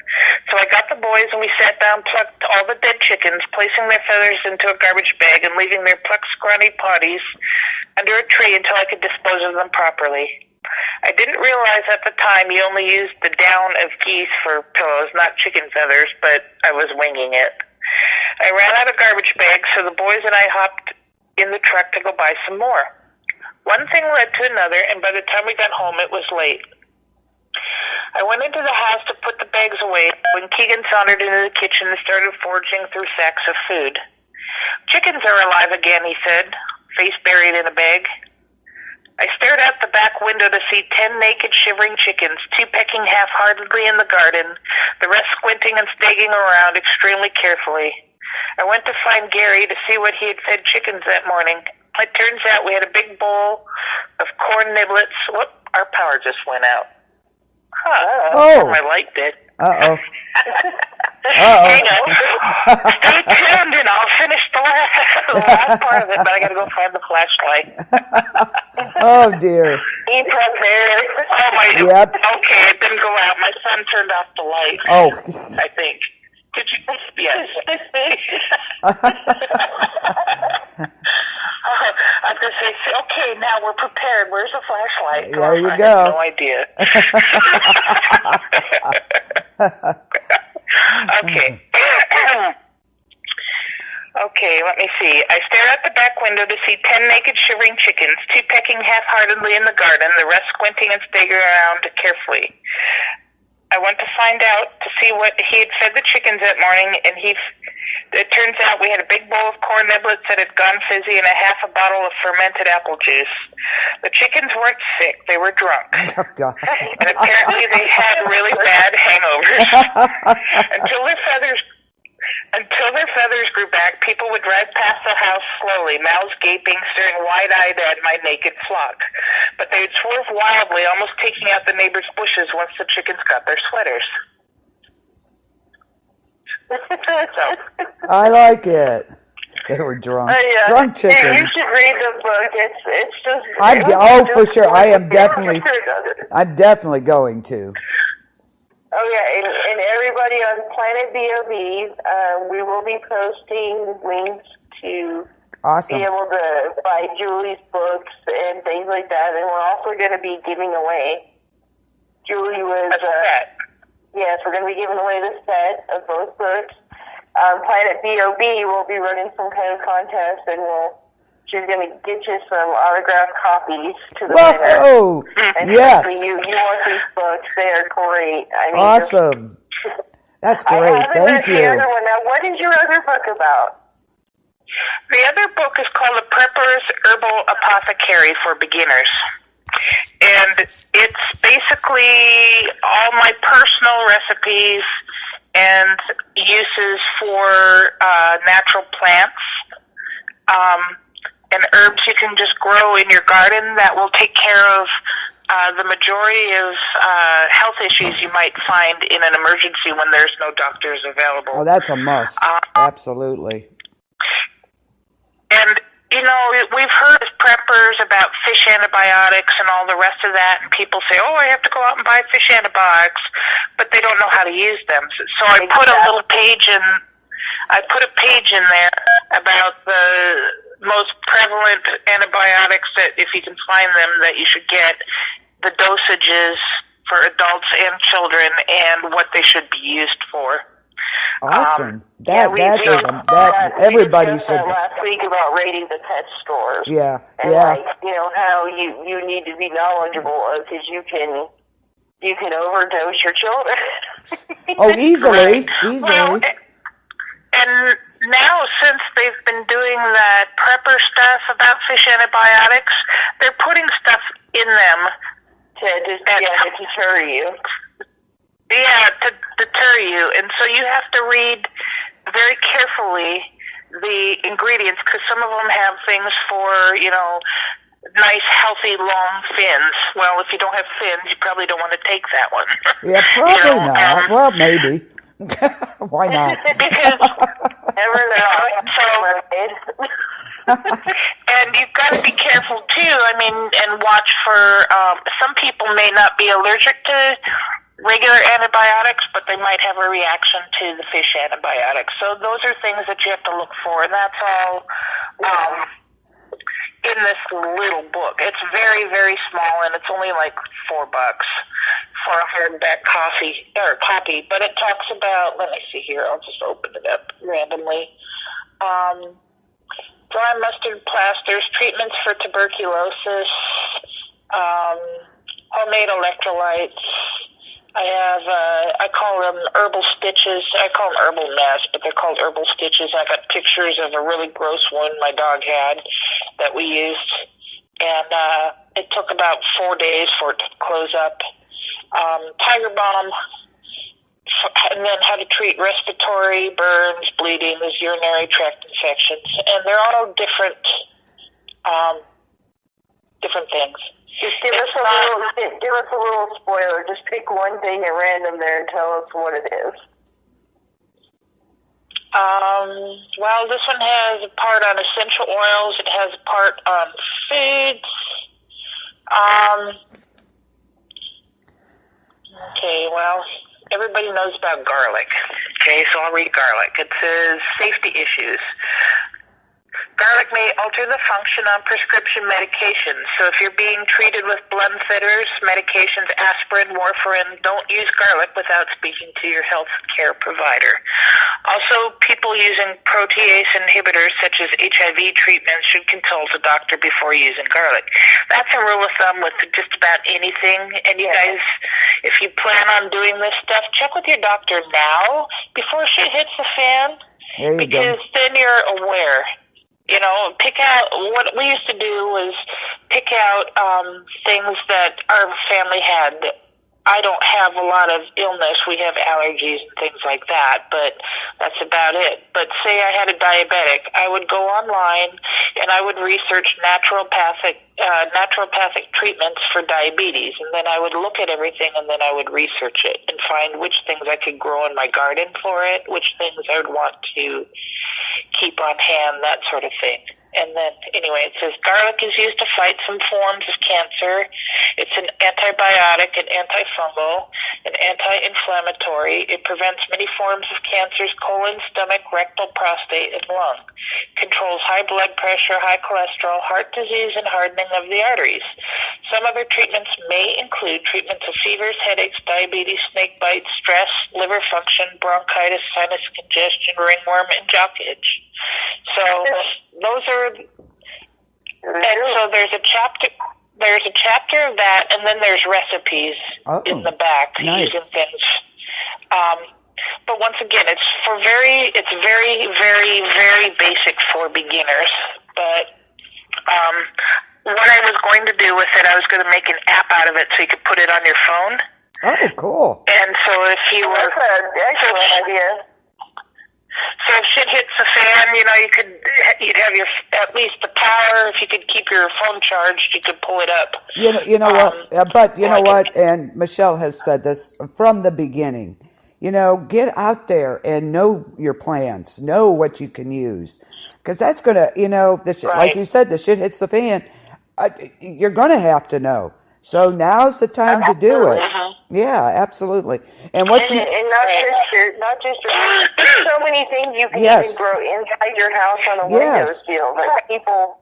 So I got the boys and we sat down, plucked all the dead chickens, placing their feathers into a garbage bag and leaving their plucked scrawny bodies under a tree until I could dispose of them properly. I didn't realize at the time you only used the down of geese for pillows, not chicken feathers, but I was winging it. I ran out of garbage bags, so the boys and I hopped in the truck to go buy some more. One thing led to another, and by the time we got home, it was late. I went into the house to put the bags away when Keegan sauntered into the kitchen and started foraging through sacks of food. Chickens are alive again, he said, face buried in a bag. I stared out the back window to see 10 naked, shivering chickens, 2 pecking half-heartedly in the garden, the rest squinting and staggering around extremely carefully. I went to find Gary to see what he had fed chickens that morning. It turns out we had a big bowl of corn niblets. Whoop, our power just went out. Huh. Oh. My light did. Uh-oh. Hang on. Stay tuned and I'll finish the last part of it, but I gotta go find the flashlight. Oh, dear. Be prepared. Oh, my. Yep. Okay, it didn't go out. My son turned off the light. Oh. I think. Did you? Yes. I was going to say, okay, now we're prepared. Where's the flashlight? There you I go. have no idea. Okay. Okay, let me see. I stare out the back window to see 10 naked, shivering chickens, 2 pecking half-heartedly in the garden, the rest squinting and staggering around carefully. I went to find out to see what he had fed the chickens that morning, and it turns out we had a big bowl of corn niblets that had gone fizzy and a half a bottle of fermented apple juice. The chickens weren't sick, they were drunk. Oh, God. And apparently they had really bad hangovers. Until their feathers grew back, people would drive past the house slowly, mouths gaping, staring wide-eyed at my naked flock. But they would swerve wildly, almost taking out the neighbors' bushes once the chickens got their sweaters. I like it. They were drunk. Drunk chickens. Yeah, you should read the book. It's just... For sure. I'm definitely going to. Oh, yeah, and everybody on Planet B.O.B, we will be posting links to Awesome. be able to buy Julie's books and things like that, and we're also going to be giving away. Julie was... yes, we're going to be giving away the set of both books. Planet B.O.B will be running some kind of contest, and she's going to get you some autographed copies to the winner. Whoa! Yes. You want these books. They are great. I mean, Awesome. That's great. I haven't read Thank you. the other one. Now, what is your other book about? The other book is called The Prepper's Herbal Apothecary for Beginners. And it's basically all my personal recipes and uses for natural plants and herbs you can just grow in your garden that will take care of the majority of health issues you might find in an emergency when there's no doctors available. Oh, that's a must. Absolutely. And, you know, we've heard as preppers about fish antibiotics and all the rest of that, and people say, oh, I have to go out and buy fish antibiotics, but they don't know how to use them. So I put a little page in, there about the most prevalent antibiotics that, if you can find them, that you should get, the dosages for adults and children, and what they should be used for. Awesome. everybody should. Last week about raiding the pet stores. Yeah, and yeah. like, you know, how you need to be knowledgeable because you can overdose your children. Oh, easily. Well, and now, since they've been doing that prepper stuff about fish antibiotics, they're putting stuff in them to deter you. Yeah, to deter you. And so you have to read very carefully the ingredients, because some of them have things for, you know, nice, healthy, long fins. Well, if you don't have fins, you probably don't want to take that one. Yeah, probably not. Well, maybe. Why not? Because never know. And you've got to be careful too. I mean, and watch for. Some people may not be allergic to regular antibiotics, but they might have a reaction to the fish antibiotics. So those are things that you have to look for, and that's all in this little book. It's very, very small, and it's only like $4 for a hardback copy. But it talks about. Let me see here. I'll just open it up randomly. Dry mustard plasters, treatments for tuberculosis, homemade electrolytes. I have, I call them herbal stitches. I call them herbal masks, but they're called herbal stitches. I got pictures of a really gross one my dog had that we used. And it took about 4 days for it to close up. Tiger Balm, and then how to treat respiratory, burns, bleeding, urinary tract infections, and they're all different things. Just give us a little spoiler. Just pick one thing at random there and tell us what it is. Well, this one has a part on essential oils. It has a part on foods. Okay, well, everybody knows about garlic. Okay, so I'll read garlic. It says safety issues. Garlic may alter the function on prescription medications. So if you're being treated with blood thinners, medications, aspirin, warfarin, don't use garlic without speaking to your health care provider. Also, people using protease inhibitors such as HIV treatments should consult a doctor before using garlic. That's a rule of thumb with just about anything. And you guys, if you plan on doing this stuff, check with your doctor now before shit hits the fan. There you because go. then you're aware. You know, pick out, what we used to do was pick out things that our family had. I don't have a lot of illness. We have allergies and things like that, but that's about it. But say I had a diabetic, I would go online and I would research naturopathic treatments for diabetes, and then I would look at everything and then I would research it and find which things I could grow in my garden for it, which things I would want to keep on hand, that sort of thing. And then, anyway, it says garlic is used to fight some forms of cancer. It's an antibiotic, an antifungal, an anti-inflammatory. It prevents many forms of cancers: colon, stomach, rectal, prostate, and lung. Controls high blood pressure, high cholesterol, heart disease, and hardening of the arteries. Some other treatments may include treatments of fevers, headaches, diabetes, snake bites, stress, liver function, bronchitis, sinus congestion, ringworm, and jock itch. So those are, and so there's a chapter of that, and then there's recipes in the back using things. But once again, it's very, very, very basic for beginners. But what I was going to do with it, I was going to make an app out of it so you could put it on your phone. Oh, cool. And so if you were, that's an excellent idea. So if shit hits the fan, you know, you'd have at least the power. If you could keep your phone charged, you could pull it up. You know what? But you know what? And Michelle has said this from the beginning. You know, get out there and know your plants, know what you can use, because that's gonna, you know, the shit, like you said, the shit hits the fan. You're gonna have to know. So now's the time to do it. Yeah, absolutely. And what's and not just your there's so many things you can even grow inside your house on a windowsill that people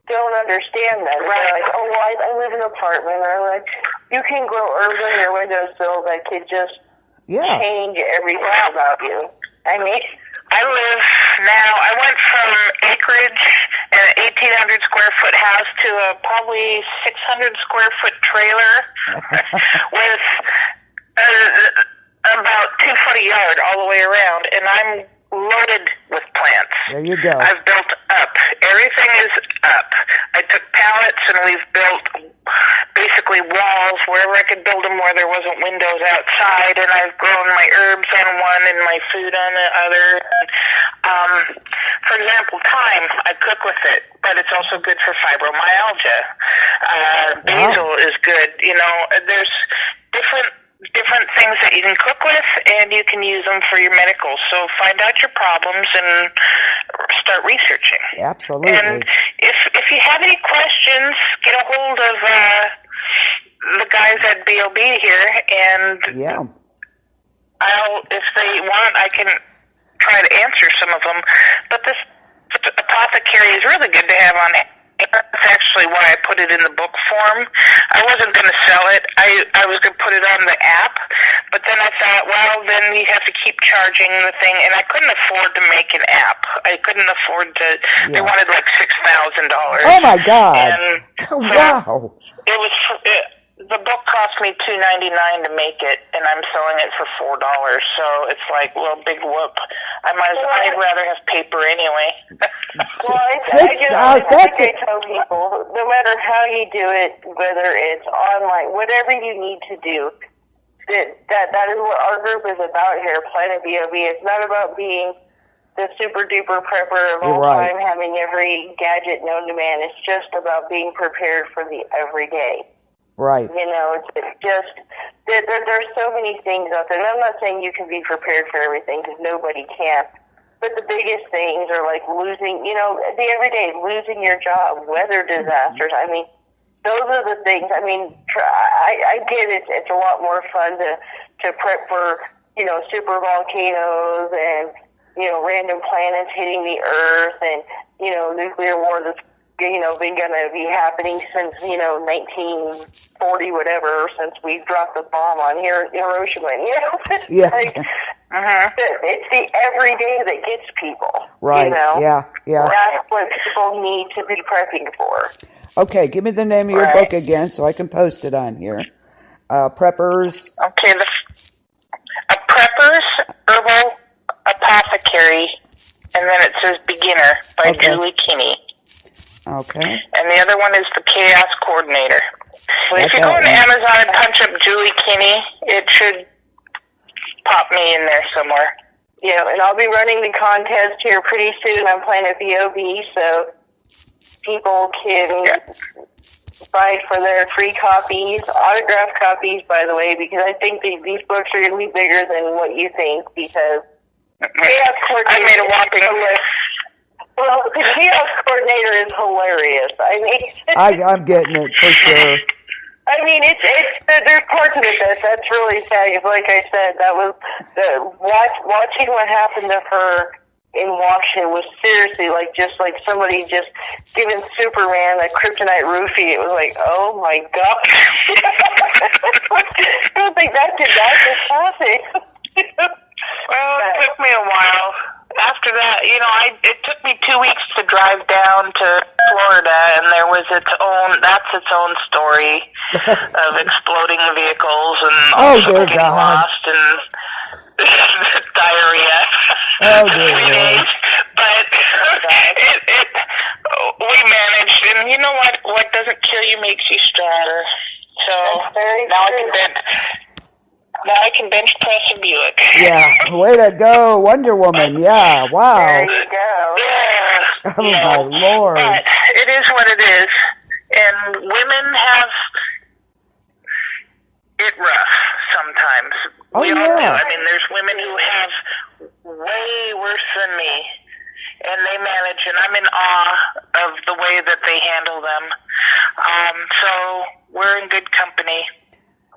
don't understand that. They're like, oh, well, I live in an apartment. Or like, you can grow herbs on your windowsill that could just change everything about you. I mean, I went from acreage and an 1,800 square foot house to a probably 600 square foot trailer with about 2 foot of yard all the way around, and I'm loaded with plants. There you go. I've built up. Everything is up. I took pallets and we've built basically walls wherever I could build them where there wasn't windows outside, and I've grown my herbs on one and my food on the other. For example, thyme, I cook with it, but it's also good for fibromyalgia. Basil is good. You know, there's different things that you can cook with, and you can use them for your medical. So find out your problems and start researching. Absolutely. And if you have any questions, get a hold of the guys at B.O.B. here, and if they want, I can try to answer some of them. But this apothecary is really good to have on it. That's actually why I put it in the book form. I wasn't going to sell it. I was going to put it on the app, but then I thought, well, then you have to keep charging the thing, and I couldn't afford to make an app. I couldn't afford to. They wanted like $6,000. Oh my God! And so wow! It was. The book cost me $2.99 to make it, and I'm selling it for $4. So it's like, well, big whoop. I'd rather have paper anyway. Well, I tell people, no matter how you do it, whether it's online, whatever you need to do, that is what our group is about here, Planet B.O.B. It's not about being the super duper prepper of all time, having every gadget known to man. It's just about being prepared for the everyday. Right. You know, it's just, there's so many things out there. And I'm not saying you can be prepared for everything, because nobody can. But the biggest things are like losing, you know, the everyday, losing your job, weather disasters. I mean, those are the things. I mean, I get it. It's a lot more fun to prep for, you know, super volcanoes and, you know, random planets hitting the Earth and, you know, nuclear war that's, you know, been going to be happening since, you know, 1940, whatever, since we dropped the bomb on Hiroshima. You know, yeah. Like, it's the everyday that gets people. Right. You know? Yeah. That's what people need to be prepping for. Okay, give me the name of your book again so I can post it on here. Preppers. Okay, a Prepper's Herbal Apothecary, and then it says Beginner by Julie Kinney. Okay. And the other one is the Chaos Coordinator. If you go on Amazon and punch up Julie Kinney, it should pop me in there somewhere. Yeah, and I'll be running the contest here pretty soon on Planet B.O.B, so people can buy for their free copies, autographed copies, by the way, because I think these books are going to be bigger than what you think, because Chaos Coordinator, I made a whopping... Well, the Chaos Coordinator is hilarious. I mean, I'm getting it for sure. I mean, there's parts of it that's really sad. Like I said, that was watching what happened to her in Washington was seriously just like somebody just giving Superman a kryptonite roofie. It was like, oh my god! I don't think that just happen. Well, it took me a while. After that, you know, it took me 2 weeks to drive down to Florida, and there was its own story of exploding vehicles and also getting lost and diarrhea. Oh, dear Lord. But we managed, and you know what doesn't kill you makes you stronger. So now I can bench press a Buick. Yeah, way to go, Wonder Woman. Yeah, wow. There you go. Yeah. Oh, my Lord. But it is what it is. And women have it rough sometimes. Oh, we all yeah. do. I mean, there's women who have way worse than me. And they manage, and I'm in awe of the way that they handle them. So we're in good company.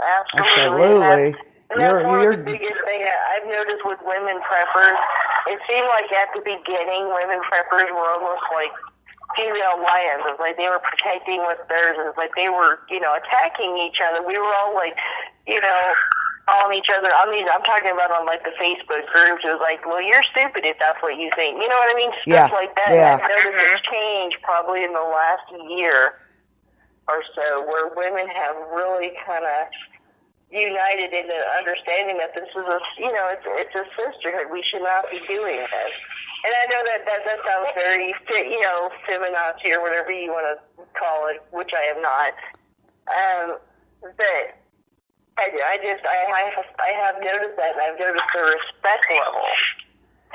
Absolutely. And that's one of the biggest things I've noticed with women preppers. It seemed like at the beginning, women preppers were almost like female lions. It was like they were protecting what's theirs. It was like they were, you know, attacking each other. We were all like, you know, calling each other. I mean, I'm talking about on like the Facebook groups. It was like, well, you're stupid if that's what you think. You know what I mean? Stuff like that. Yeah. I've noticed it's changed probably in the last year or so, where women have really kind of united in the understanding that this is it's a sisterhood. We should not be doing this. And I know that sounds very, you know, feminazi or whatever you want to call it, which I am not. But I have noticed that, and I've noticed the respect level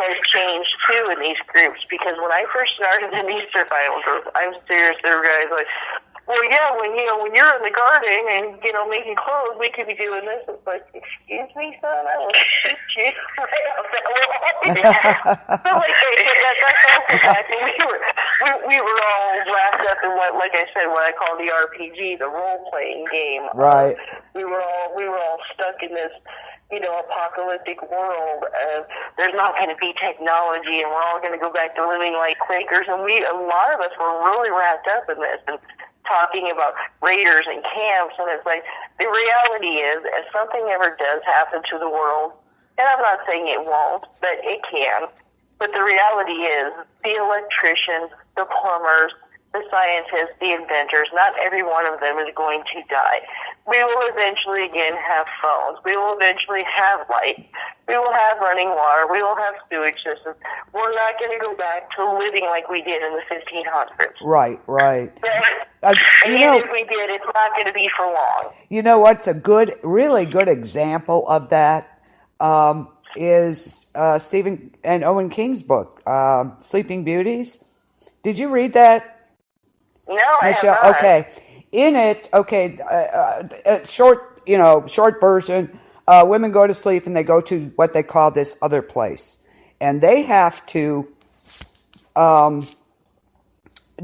has changed too in these groups, because when I first started in these survival groups, I'm serious, there were guys like, well, yeah, when you're in the garden and, you know, making clothes, we could be doing this. It's like, excuse me, son, I will shoot you right out that wall. So, like, that's also happening. We were all wrapped up in what I call the RPG, the role-playing game. Right. We were all stuck in this, you know, apocalyptic world of there's not going to be technology, and we're all going to go back to living like Quakers. And a lot of us were really wrapped up in this and talking about raiders and camps. And it's like, the reality is, if something ever does happen to the world, and I'm not saying it won't, but it can, but the reality is the electricians, the plumbers, the scientists, the inventors, not every one of them is going to die. we will eventually again have phones. We will eventually have light. We will have running water. We will have sewage systems. We're not going to go back to living like we did in the 1500s. Right. And even if we did, it's not going to be for long. You know what's a really good example of that is Stephen and Owen King's book, Sleeping Beauties. Did you read that? No, I Michelle? have not. Okay. In it, short version, women go to sleep and they go to what they call this other place. And they have to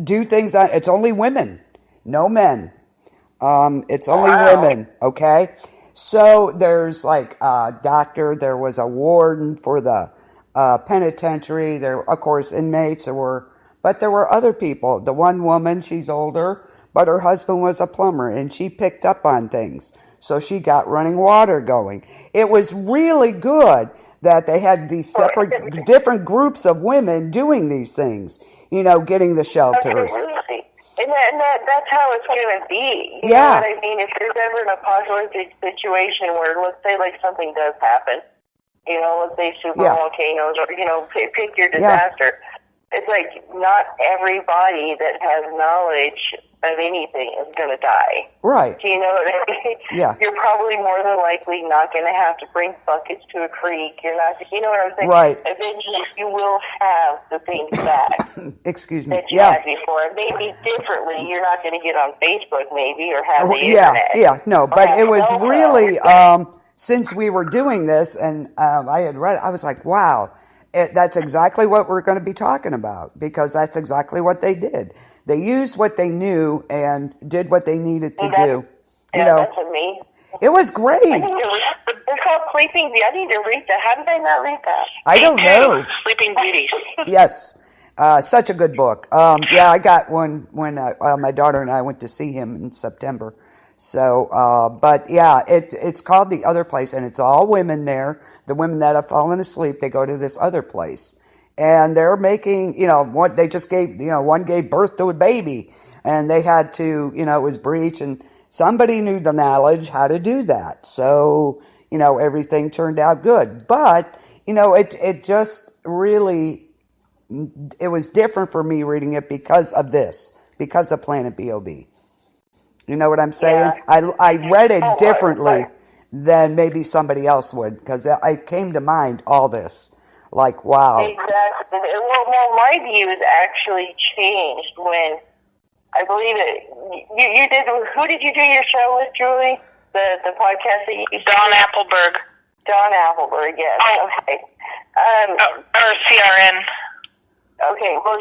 do things. It's only women, no men. It's only women, okay? So there's like a doctor, there was a warden for the penitentiary, there, of course, inmates, but there were other people. The one woman, she's older, but her husband was a plumber, and she picked up on things. So she got running water going. It was really good that they had these different groups of women doing these things, getting the shelters. Absolutely. And that's how it's going to be. You Yeah. know what I mean? If there's ever an apocalyptic situation where, let's say, like, something does happen, let's say super volcanoes or, pick your disaster. It's like not everybody that has knowledge of anything is going to die. Right. Do you know what I mean? Yeah. You're probably more than likely not going to have to bring buckets to a creek. You're not, you know what I'm saying? Right. Eventually you will have the things back. Excuse me. That you had before. Maybe differently. You're not going to get on Facebook maybe or have the internet. Yeah. No, but it was cell really, phone. since we were doing this and I had read it, I was like, wow, that's exactly what we're going to be talking about, because that's exactly what they did. They used what they knew and did what they needed to do. That's amazing. It was great. It's called Sleeping Beauty. I need to read that. How did I not read that? I don't know. Sleeping Beauties. Yes. Such a good book. I got one when my daughter and I went to see him in September. So, but yeah, it's called The Other Place, and it's all women there. The women that have fallen asleep, they go to this other place. And they're making, they just gave, one gave birth to a baby, and they had to, it was breech, and somebody knew the knowledge how to do that. So, everything turned out good. But, it just really, it was different for me reading it because of this, because of Planet B.O.B. You know what I'm saying? Yeah. I read it differently than maybe somebody else would, because I came to mind all this. Like, wow. Exactly. Well, my views actually changed when, I believe it, you did, who did you do your show with, Julie? The podcast that you did? Dawn Appleberg. Dawn Appleberg, yes. Oh. Okay. Or CRN. Okay, well,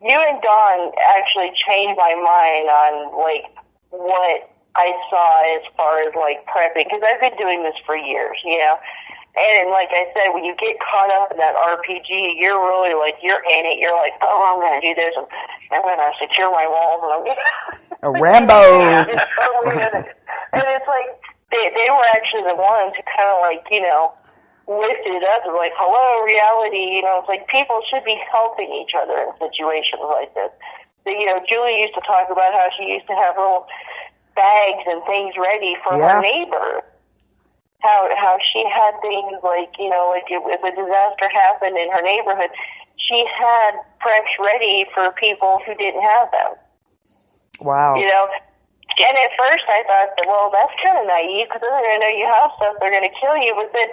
you and Dawn actually changed my mind on, like, what I saw as far as, like, prepping, because I've been doing this for years, And like I said, when you get caught up in that RPG, you're really like, you're in it. You're like, oh, I'm going to do this, and I'm going to secure my walls, and I'm going to... A Rambo! And it's like, they were actually the ones who kind of like, lifted it up and like, hello, reality, it's like people should be helping each other in situations like this. So, Julie used to talk about how she used to have little bags and things ready for her neighbor. How she had things like, like if a disaster happened in her neighborhood, she had preps ready for people who didn't have them. Wow. And at first I thought, well, that's kind of naive, because they're going to know you have stuff, they're going to kill you. But then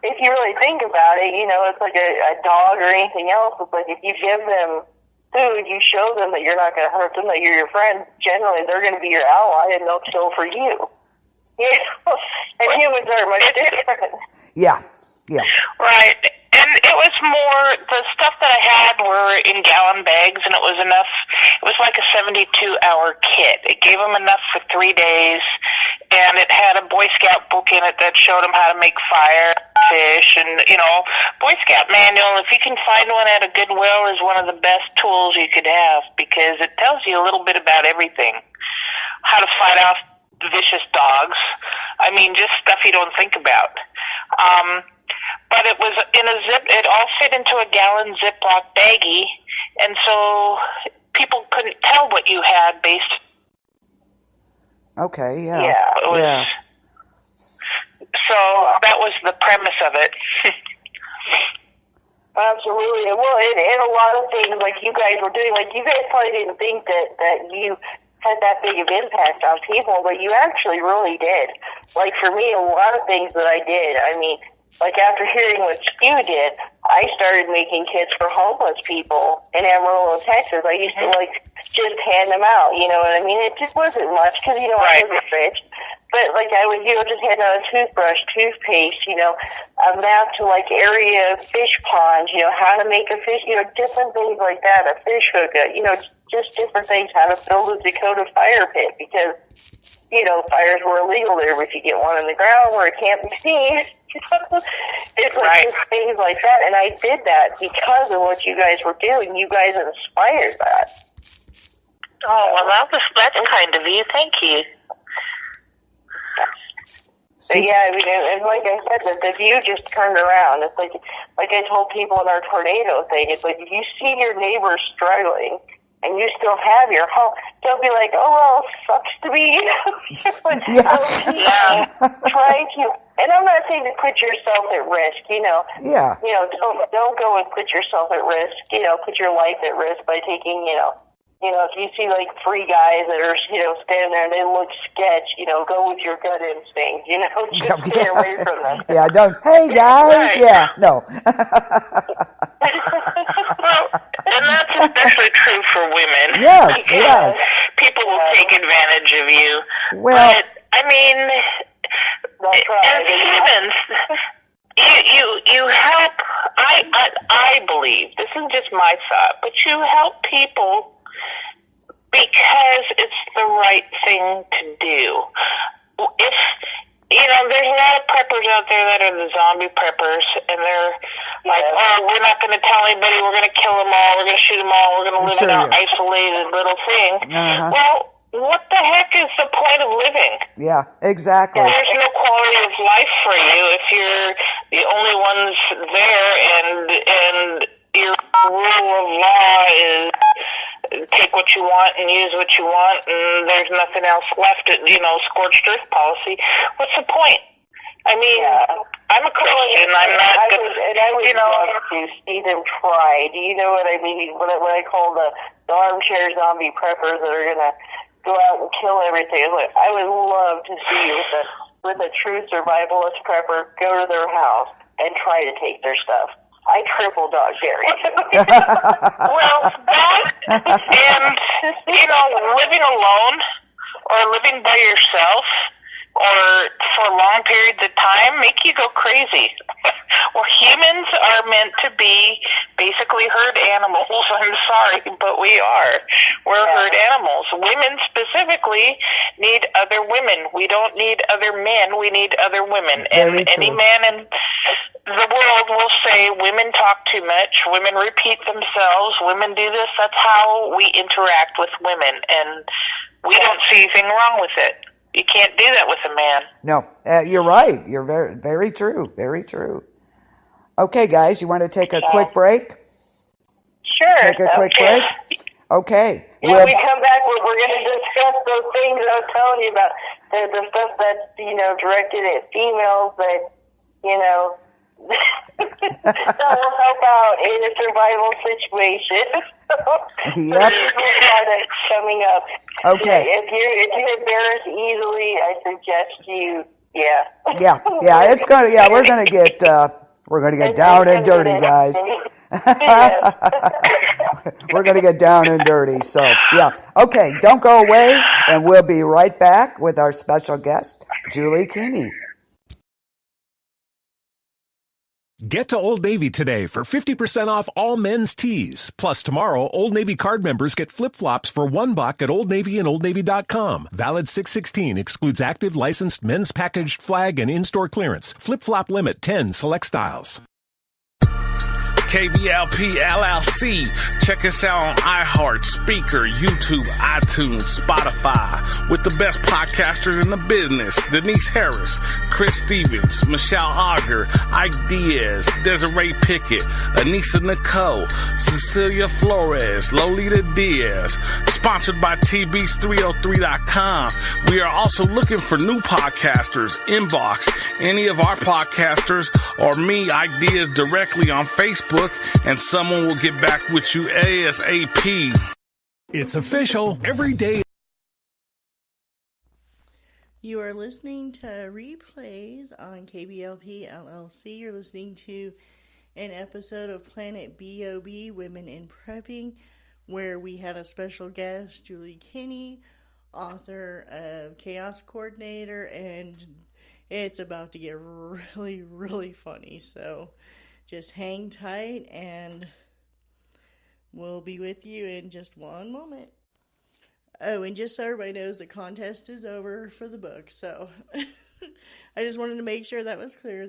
if you really think about it, it's like a dog or anything else. It's like if you give them food, you show them that you're not going to hurt them, that you're your friend. Generally, they're going to be your ally, and they'll kill for you. And humans are much different. Yeah. Right. And it was more, the stuff that I had were in gallon bags, and it was enough. It was like a 72-hour kit. It gave them enough for 3 days, and it had a Boy Scout book in it that showed them how to make fire, fish, and, Boy Scout manual, if you can find one at a Goodwill, is one of the best tools you could have, because it tells you a little bit about everything. How to fight off vicious dogs. I mean, just stuff you don't think about. But it was in a zip. It all fit into a gallon Ziploc baggie, and so people couldn't tell what you had based. Okay, yeah. Yeah. It was, Yeah. So that was the premise of it. Absolutely. Well, and a lot of things like you guys were doing, like you guys probably didn't think that you had that big of impact on people, but you actually really did. Like for me, a lot of things that I did, I mean, like after hearing what you did, I started making kits for homeless people in Amarillo, Texas. I used to like just hand them out, you know what I mean? It just wasn't much because, you know, I wasn't rich. But, like, I would, you know, just hand out a toothbrush, toothpaste, you know, a map to, like, area fish ponds, you know, how to make a fish, you know, different things like that, a fish hook, you know, just different things, how to build a Dakota fire pit, because, you know, fires were illegal there, but if you get one in the ground where it can't be seen, it's like just things like that. And I did that because of what you guys were doing. You guys inspired that. Oh, well, that's kind of you. Thank you. But yeah, I mean, and like I said, the view just turned around. It's like I told people in our tornado thing, it's like if you see your neighbors struggling and you still have your home, don't be like, oh, well, sucks to be. Try to, and I'm not saying to put yourself at risk, you know. Yeah. You know, don't go and put yourself at risk, you know, put your life at risk by taking, you know, if you see, like, 3 guys that are, you know, standing there and they look sketch, you know, go with your gut instinct, you know, just stay away from them. Yeah, don't, hey, guys, yeah, no. Well, and that's especially true for women. Yes, because yes. people will take advantage of you. Well, but, I mean, That's right. as humans, you help, I believe, this is just my thought, but you help people because it's the right thing to do. If, you know, there's a lot of preppers out there that are the zombie preppers, and they're like, oh, we're not going to tell anybody, we're going to kill them all, we're going to shoot them all, we're going to live in our isolated little thing. Well, what the heck is the point of living? Yeah, exactly. There's no quality of life for you if you're the only ones there, and your rule of law is take what you want and use what you want, and there's nothing else left. You know, scorched earth policy. What's the point? I mean, I'm a Christian. I'm not going to, and I would you know. love to see them try. Do you know what I mean? What I call the armchair zombie preppers that are going to go out and kill everything. Like, I would love to see with a true survivalist prepper go to their house and try to take their stuff. I triple dog dare you. Well, that and, you know, living alone or living by yourself or for long periods of time make you go crazy. Well, humans are meant to be basically herd animals. I'm sorry, but we are. We're herd animals. Women specifically need other women. We don't need other men. We need other women. Very and any true. man in the world will say women talk too much, women repeat themselves, women do this. That's how we interact with women, and we don't see anything wrong with it. You can't do that with a man. No, you're right. You're very, very true. Very true. Okay, guys, you want to take a quick break? Sure. Take a quick break? Okay. When we come back, we're going to discuss those things I was telling you about, the stuff that's, you know, directed at females that, you know, that will help out in a survival situation. Yep. Coming up. Okay. If you embarrass easily, I suggest you, Yeah, it's gonna. Yeah, we're gonna get down and dirty, guys. We're gonna get down and dirty. So yeah, okay. Don't go away, and we'll be right back with our special guest, Julie Kinney. Get to Old Navy today for 50% off all men's tees. Plus, tomorrow, Old Navy card members get flip-flops for $1 at Old Navy and OldNavy.com. Valid 6/16. Excludes active, licensed, men's packaged flag and in-store clearance. Flip-flop limit 10 select styles. KBLP LLC. Check us out on iHeart, Speaker, YouTube, iTunes, Spotify. With the best podcasters in the business. Denise Harris, Chris Stevens, Michelle Auger, Ike Diaz, Desiree Pickett, Anissa Nicole, Cecilia Flores, Lolita Diaz. Sponsored by TBs303.com. We are also looking for new podcasters. Inbox any of our podcasters or me, Ike Diaz, directly on Facebook, and someone will get back with you ASAP. It's official. Every day. You are listening to replays on KBLP LLC. You're listening to an episode of Planet B.O.B, Women in Prepping, where we had a special guest, Julie Kinney, author of Chaos Coordinator, and it's about to get really, really funny. So just hang tight, and we'll be with you in just one moment. Oh, and just so everybody knows, the contest is over for the book. So I just wanted to make sure that was clear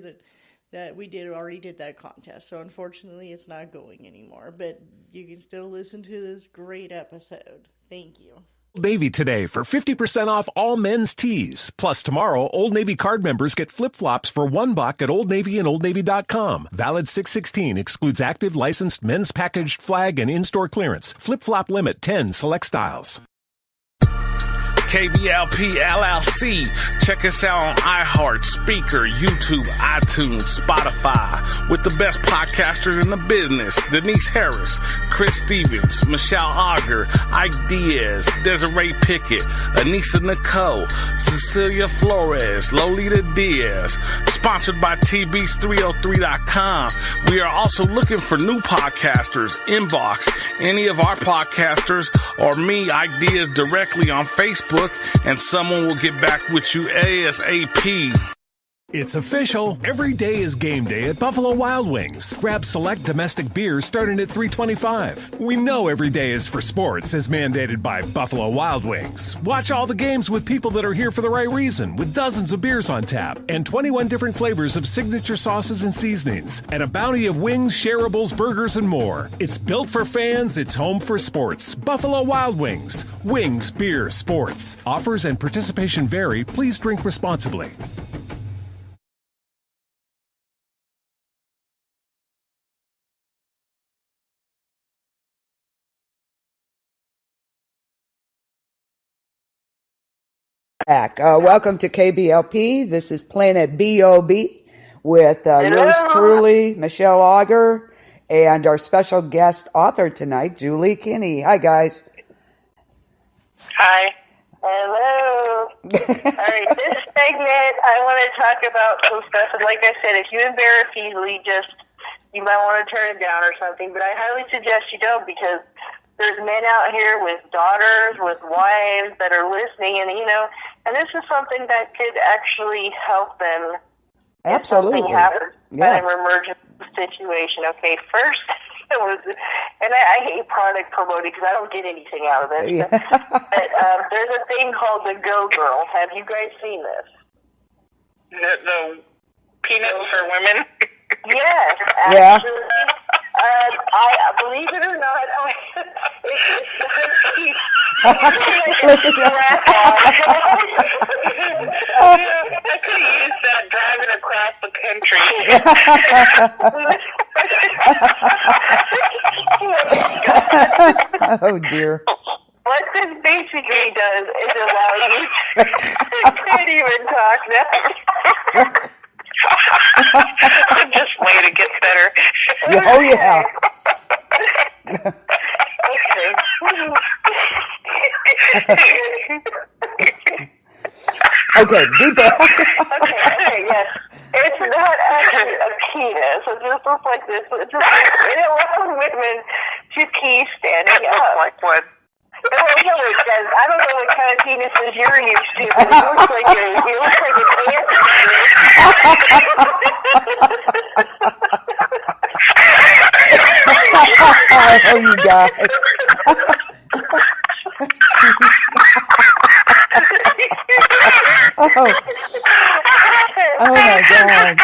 that we already did that contest. So unfortunately, it's not going anymore. But you can still listen to this great episode. Thank you. Old Navy today for 50% off all men's tees. Plus tomorrow, Old Navy card members get flip-flops for $1 at Old Navy and OldNavy.com. Valid 6/16. Excludes active, licensed, men's packaged flag and in-store clearance. Flip-flop limit 10 select styles. KBLP LLC. Check us out on iHeart, Speaker, YouTube, iTunes, Spotify. With the best podcasters in the business. Denise Harris, Chris Stevens, Michelle Auger, Ike Diaz, Desiree Pickett, Anissa Nicole, Cecilia Flores, Lolita Diaz. Sponsored by TBs303.com. We are also looking for new podcasters. Inbox any of our podcasters or me, Ike Diaz, directly on Facebook, and someone will get back with you ASAP. It's official. Every day is game day at Buffalo Wild Wings. Grab select domestic beers starting at $3.25. We know every day is for sports as mandated by Buffalo Wild Wings. Watch all the games with people that are here for the right reason with dozens of beers on tap and 21 different flavors of signature sauces and seasonings and a bounty of wings, shareables, burgers, and more. It's built for fans. It's home for sports. Buffalo Wild Wings. Wings, beer, sports. Offers and participation vary. Please drink responsibly. Back. Welcome to KBLP. This is Planet B.O.B. with yours truly, Michelle Auger, and our special guest author tonight, Julie Kinney. Hi, guys. Hi. Hello. All right, this segment, I want to talk about some stuff. And like I said, if you embarrass easily, you might want to turn it down or something. But I highly suggest you don't, because there's men out here with daughters, with wives that are listening, and and this is something that could actually help them. Absolutely. If something happens in Yeah. an emergency situation. Okay, first, it was, and I hate product promoting because I don't get anything out of this. Yeah. But there's a thing called the Go Girl. Have you guys seen this? The peanuts for women. Yes, Yeah. actually. I believe it or not, Listen. I could have used that driving across the country. Oh, dear. What this basically does is allow you to, I can't even talk now. Just way to get better. Oh, yeah. Okay. Okay, deep breath. Okay, yes. It's not actually a penis. It just looks like this. It allows women to pee standing up. Like what? No, it does. I don't know what kind of penises you're used to, but it looks like Oh, you guys. Oh my God.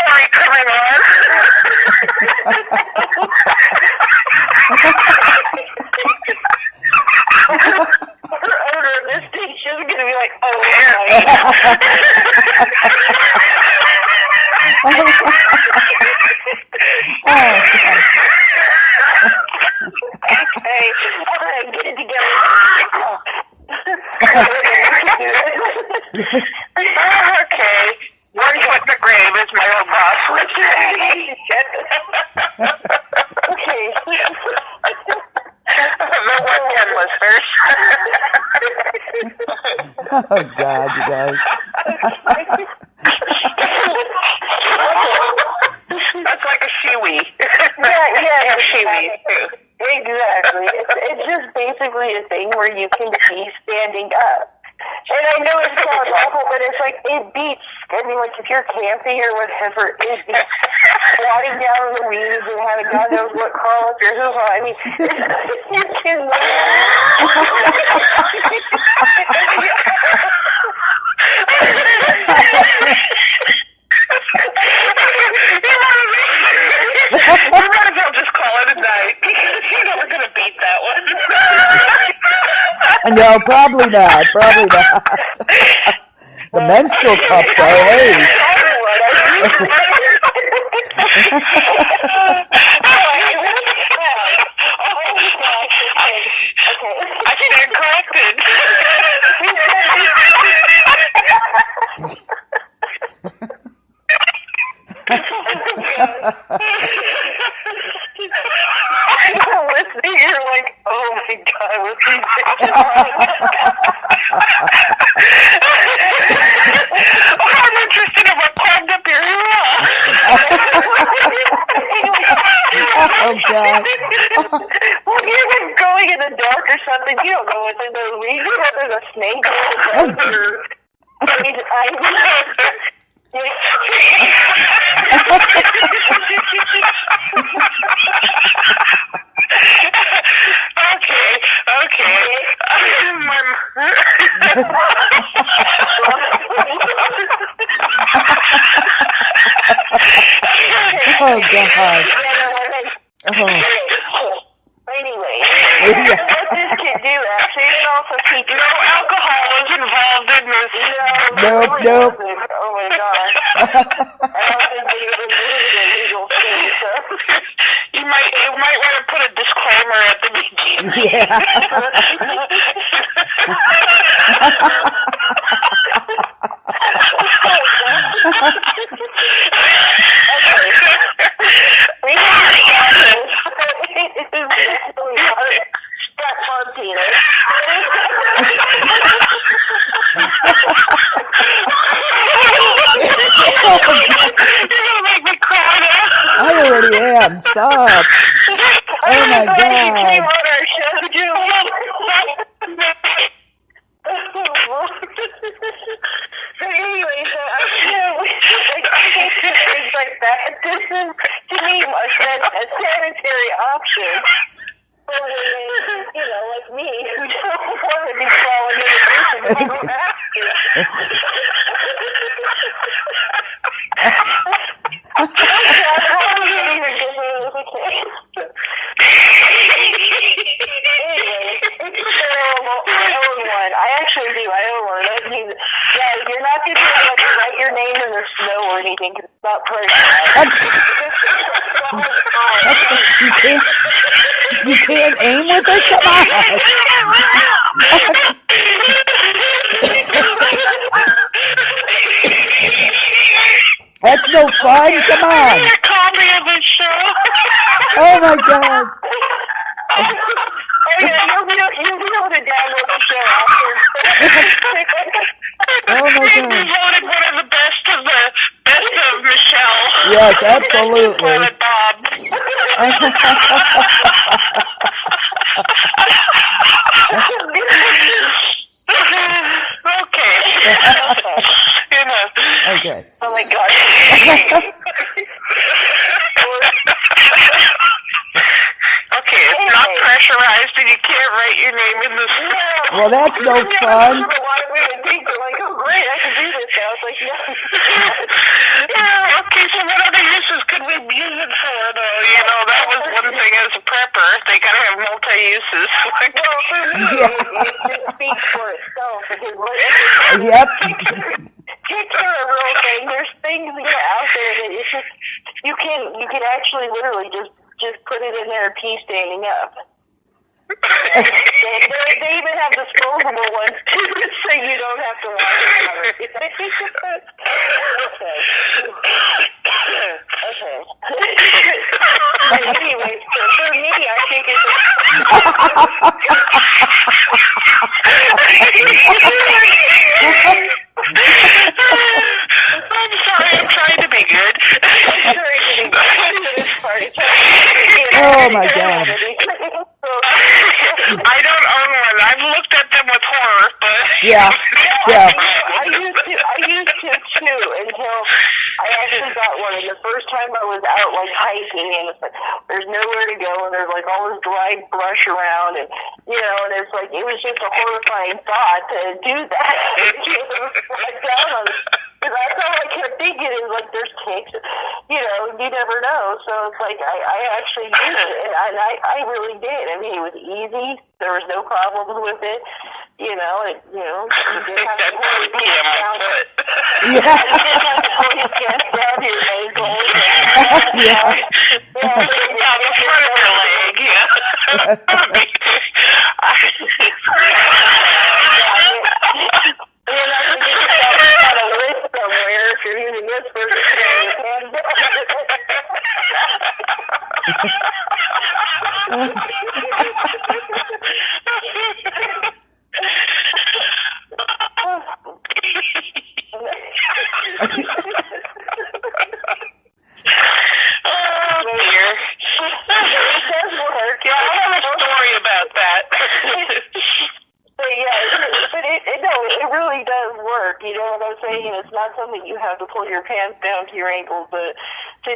Oh, God, you guys. That's like a shiwi. Yeah, shiwi. Exactly. It's just basically a thing where you can be standing up. And I know it sounds awful, but it's like, it beats, I mean, like, if you're camping or whatever, it beats squatting down in the weeds and having God knows what crawl up your hoo-ha. I mean, you can... You might as well just call it a night. You're never going to beat that one. No, probably not. Probably not. The menstrual cup, though, hey. I stand corrected. Listening, you're like, oh my God, what's he doing? I'm interested in what climbed up your hair. Oh, God. When you're like going in the dark or something, you don't know what's in those weeds. You know there's a snake or Okay. Oh, God. Oh. Anyway, Yeah. what this can do actually, it also keeps... No alcohol was involved in this. Nope, nope. Oh my gosh. I don't think they even do the legal thing, so... You might want to put a disclaimer at the beginning. Yeah. I already am. Stop. Oh, my God. Anyway, so it's like that. This is, to me, a sanitary option for women, you know, like me, who don't want to be crawling in the ocean if you don't have to. I actually do. I own one. That means, yeah, you're not going to be able to write your name in the snow or anything because it's not You can't aim with it? Come on. That's no fun. Come on. A copy of the show. Oh, my God. Oh, yeah, you'll be able to download the show after. Oh, my We God. voted one of the best of Michelle. Yes, absolutely. Planet Bob. Okay. Okay. Oh, my God. Okay, it's not pressurized and you can't write your name in the snow. Well, that's no fun. A lot of women think they're like, oh, great, I can do this now. It's like, no. Yeah, okay, so what other uses could we use it for, though? You know, that was one thing as a prepper. They gotta have multi-uses. Well, for me, it speaks for itself. Because Yep. Picture a real thing. There's things, you know, out there that it's just, you can actually literally just put it in there and pee standing up. They even have disposable ones too, so you don't have to wash it. Okay. Anyway, for me, I think it's... Oh my God. I don't own one. I've looked at them with horror, but Yeah. Yeah. I used to too until I actually got one. And the first time I was out like hiking, and it's like there's nowhere to go, and there's like all this dry brush around, and and it's like it was just a horrifying thought to do that. Because that's all I kept thinking is like there's ticks, you never know. So it's like I actually did it, and I really did. I mean, it was easy. There was no problems with it. You didn't have to pull your pants down. You didn't have to pull your pants down to your ankles. down the front of your leg, And then I can get yourself on a list somewhere if you're using this for your hands Oh, dear. It does work. Yeah, I have a story about that. But it really does work. You know what I'm saying? It's not something you have to pull your pants down to your ankles to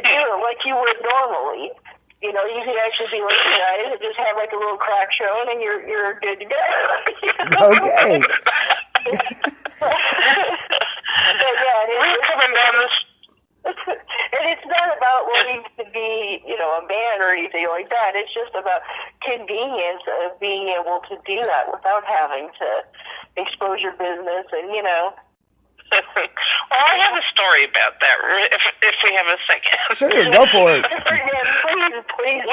do it like you would normally. You can actually be looking at it and just have like a little crack showing, and you're good to go. Okay. But yeah, We're coming down this. and it's not about wanting to be, a man or anything like that. It's just about convenience of being able to do that without having to expose your business and, Well, I have a story about that, if we have a second. Sure, go for it. Please.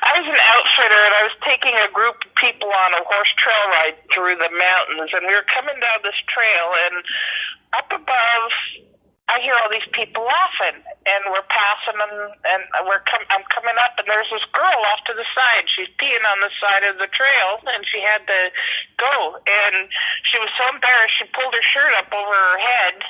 I was an outfitter, and I was taking a group of people on a horse trail ride through the mountains, and we were coming down this trail, and up above, I hear all these people laughing, and we're passing them, and I'm coming up, and there's this girl off to the side. She's peeing on the side of the trail, and she had to go, and she was so embarrassed, she pulled her shirt up over her head,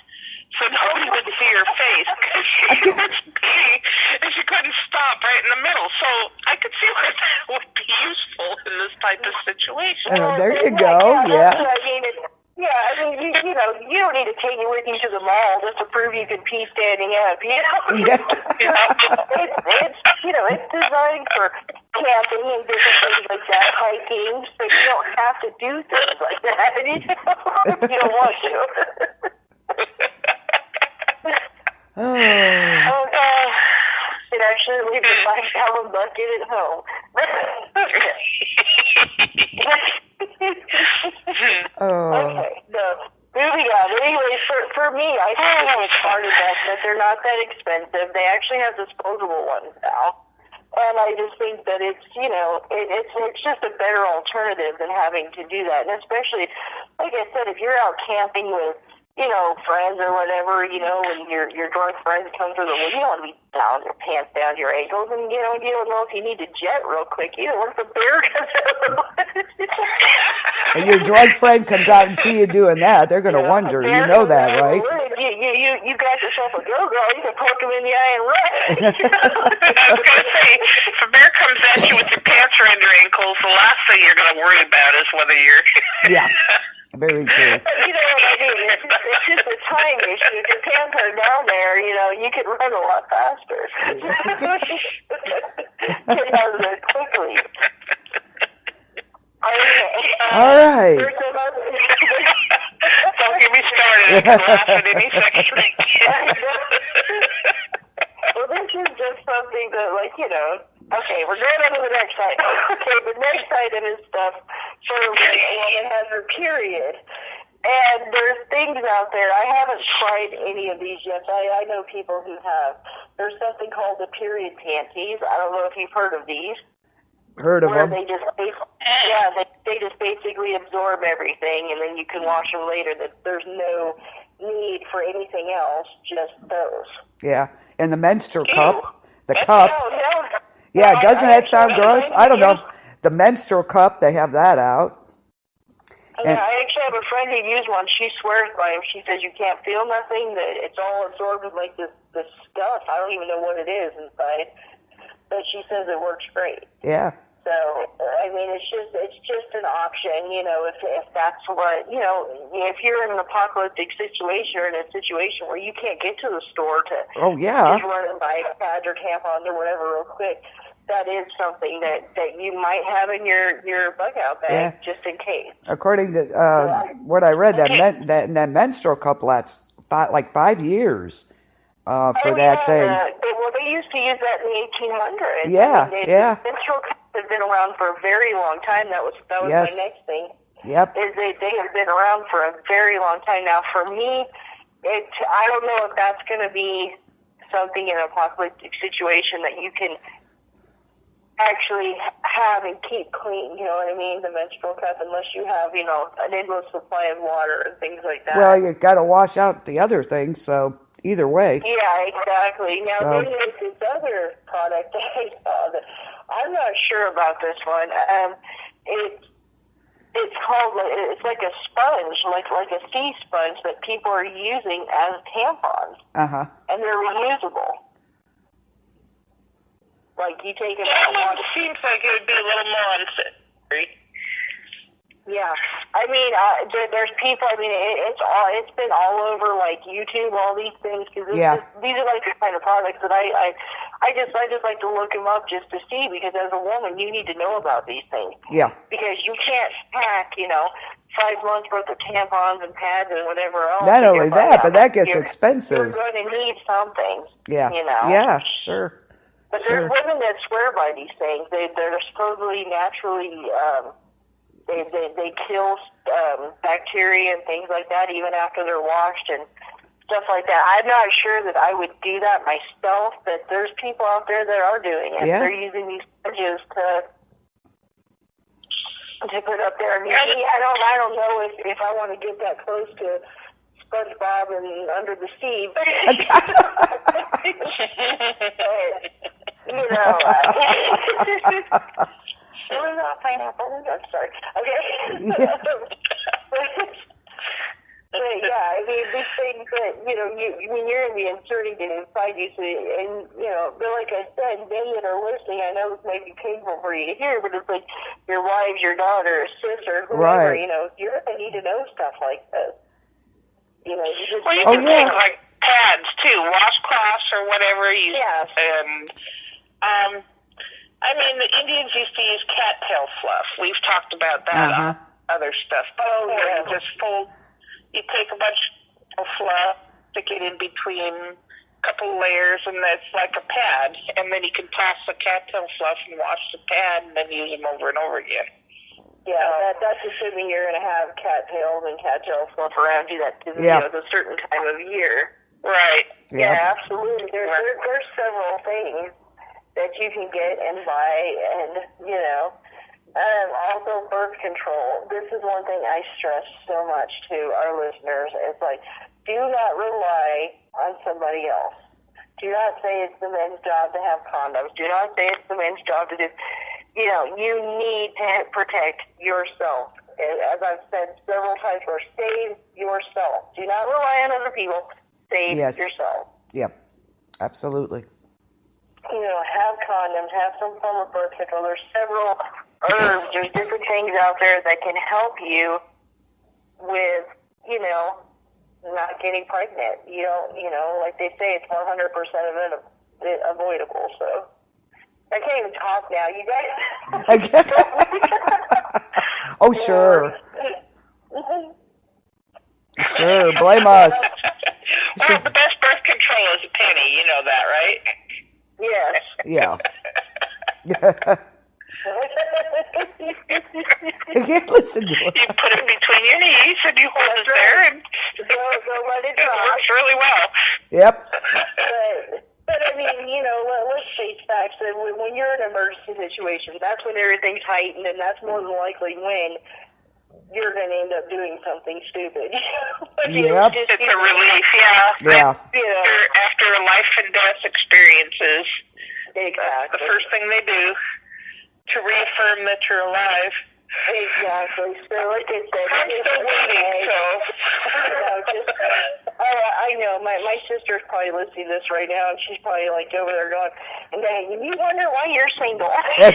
so nobody would see her face, because she was peeing, and she couldn't stop right in the middle. So I could see where that would be useful in this type of situation. Oh, there you go. Yeah. You don't need to take it with you to the mall just to prove you can pee standing up. Yeah. It's designed for camping and different things like that, hiking, so you don't have to do things like that. You don't want to. It actually leaves a 5-gallon bucket at home. Okay, so moving on. Anyway, for me, I think it's part of that they're not that expensive. They actually have disposable ones now. And I just think that it's just a better alternative than having to do that. And especially, like I said, if you're out camping with, friends or whatever, when your drunk friends come through the woods, you don't want to be down your pants down to your ankles, and you don't know if you need to jet real quick either. What if a bear comes out? And your drunk friend comes out and see you doing that, they're going to wonder. You know that, right? You got yourself a go-girl. You can poke him in the eye and run. I was going to say, if a bear comes at you with your pants around your ankles, the last thing you're going to worry about is whether you're... Yeah, very true. You know what I mean? It's just a time issue. If your pants are down there, you can run a lot faster. Get out of there quickly. All right. Don't get me started. I can laugh at any second. Well, this is just something that, okay, we're going on to the next item. Okay, the next item is stuff for when a woman has her period. And there's things out there. I haven't tried any of these yet. I know people who have. There's something called the period panties. I don't know if you've heard of these. Heard of them. They just basically absorb everything, and then you can wash them later. That there's no need for anything else, just those. Yeah, and the menstrual cup, the cup. No. Yeah, doesn't that sound gross? I don't know. The menstrual cup, they have that out. Yeah, I actually have a friend who used one. She swears by him. She says you can't feel nothing. That it's all absorbed with this this stuff. I don't even know what it is inside, but she says it works great. Yeah. So, I mean, it's just an option, you know, if that's what, you know, if you're in an apocalyptic situation or in a situation where you can't get to the store to just run and buy pads or tampons or whatever real quick, that is something that you might have in your bug out bag just in case. According to what I read, that menstrual cup lasts like 5 years for that thing. Well, they used to use that in the 1800s. Yeah, I mean, menstrual cups have been around for a very long time. That was my next thing. Yep. Is they have been around for a very long time now. For me, I don't know if that's going to be something in an apocalyptic situation that you can actually have and keep clean, you know what I mean, the menstrual cup, unless you have, you know, an endless supply of water and things like that. Well, you got to wash out the other things, so either way. Yeah, exactly. Now, then there's this other product that I saw that I'm not sure about this one. It's like a sponge, like a sea sponge that people are using as tampons. Uh-huh. And they're reusable. Like, you take it out. That one seems like it would be a little more unsavory. Yeah. I mean, there's people, I mean, it's been all over, like, YouTube, all these things, because these are, like, the kind of products that I just like to look them up just to see, because as a woman, you need to know about these things. Yeah. Because you can't pack, you know, 5 months worth of tampons and pads and whatever else. Not only that, but that gets expensive. You're going to need something. Yeah. You know? Yeah, sure. But there's women that swear by these things. They're supposedly naturally, they kill bacteria and things like that even after they're washed and stuff like that. I'm not sure that I would do that myself, but there's people out there that are doing it. Yeah. They're using these sponges to put up there. I mean, I don't know if I want to get that close to SpongeBob and Under the Sea. You know, it was not pineapple. I'm sorry. Okay. But yeah, I mean, these things that, you know, when you're in the inserting it inside you, and, you know, but like I said, they that are listening, I know this may be painful for you to hear, but it's like your wives, your daughter, sister, whoever, you know, you're going to need to know stuff like this. You know, you just... Well, you can take, like, pads, too, washcloths or whatever. And, I mean, the Indians used to use cattail fluff. We've talked about that on other stuff. You just fold... You take a bunch of fluff, stick it in between a couple layers, and it's like a pad. And then you can toss the cattail fluff and wash the pad, and then use them over and over again. Yeah, that's assuming you're going to have cattails and cattail fluff around you. That's you know, a certain time of year. Right. Yeah, absolutely. There's several things that you can get and buy, and, you know. Also, birth control. This is one thing I stress so much to our listeners. It's like, do not rely on somebody else. Do not say it's the men's job to have condoms. Do not say it's the men's job to do. You know, you need to protect yourself. As I've said several times, save yourself. Do not rely on other people. Save yourself. Yep, absolutely. You know, have condoms, have some form of birth control. There's several herbs, there's different things out there that can help you with, you know, not getting pregnant. You don't, you know, like they say, it's 100% of it avoidable. So I can't even talk now. You guys. Oh, sure. Sure, blame us. Well, the best birth control is a penny. You know that, right? Yes. Yeah. You can't listen to it. You put it between your knees and you hold it there, and don't let it it drop. works really well. Yep. But I mean, you know, let's face facts. When you're in an emergency situation, that's when everything's heightened, and that's more than likely when you're going to end up doing something stupid. Yep. It's a relief, yeah. After life and death experiences, exactly. The first thing they do to reaffirm that you're alive. Exactly. So, like I said, I'm still waiting, so I know. My sister's probably listening to this right now, and she's probably like over there going, and then you wonder why you're single. I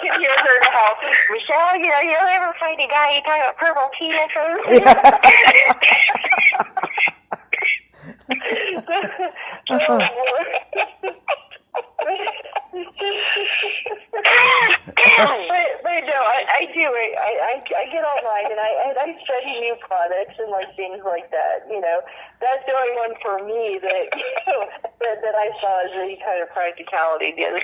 can hear her now. Michelle, you'll ever find a guy who talking about purple penises? But no, I do. I get online and I study new products and like things like that. That's the only one for me that that I saw as any kind of practicality. Now the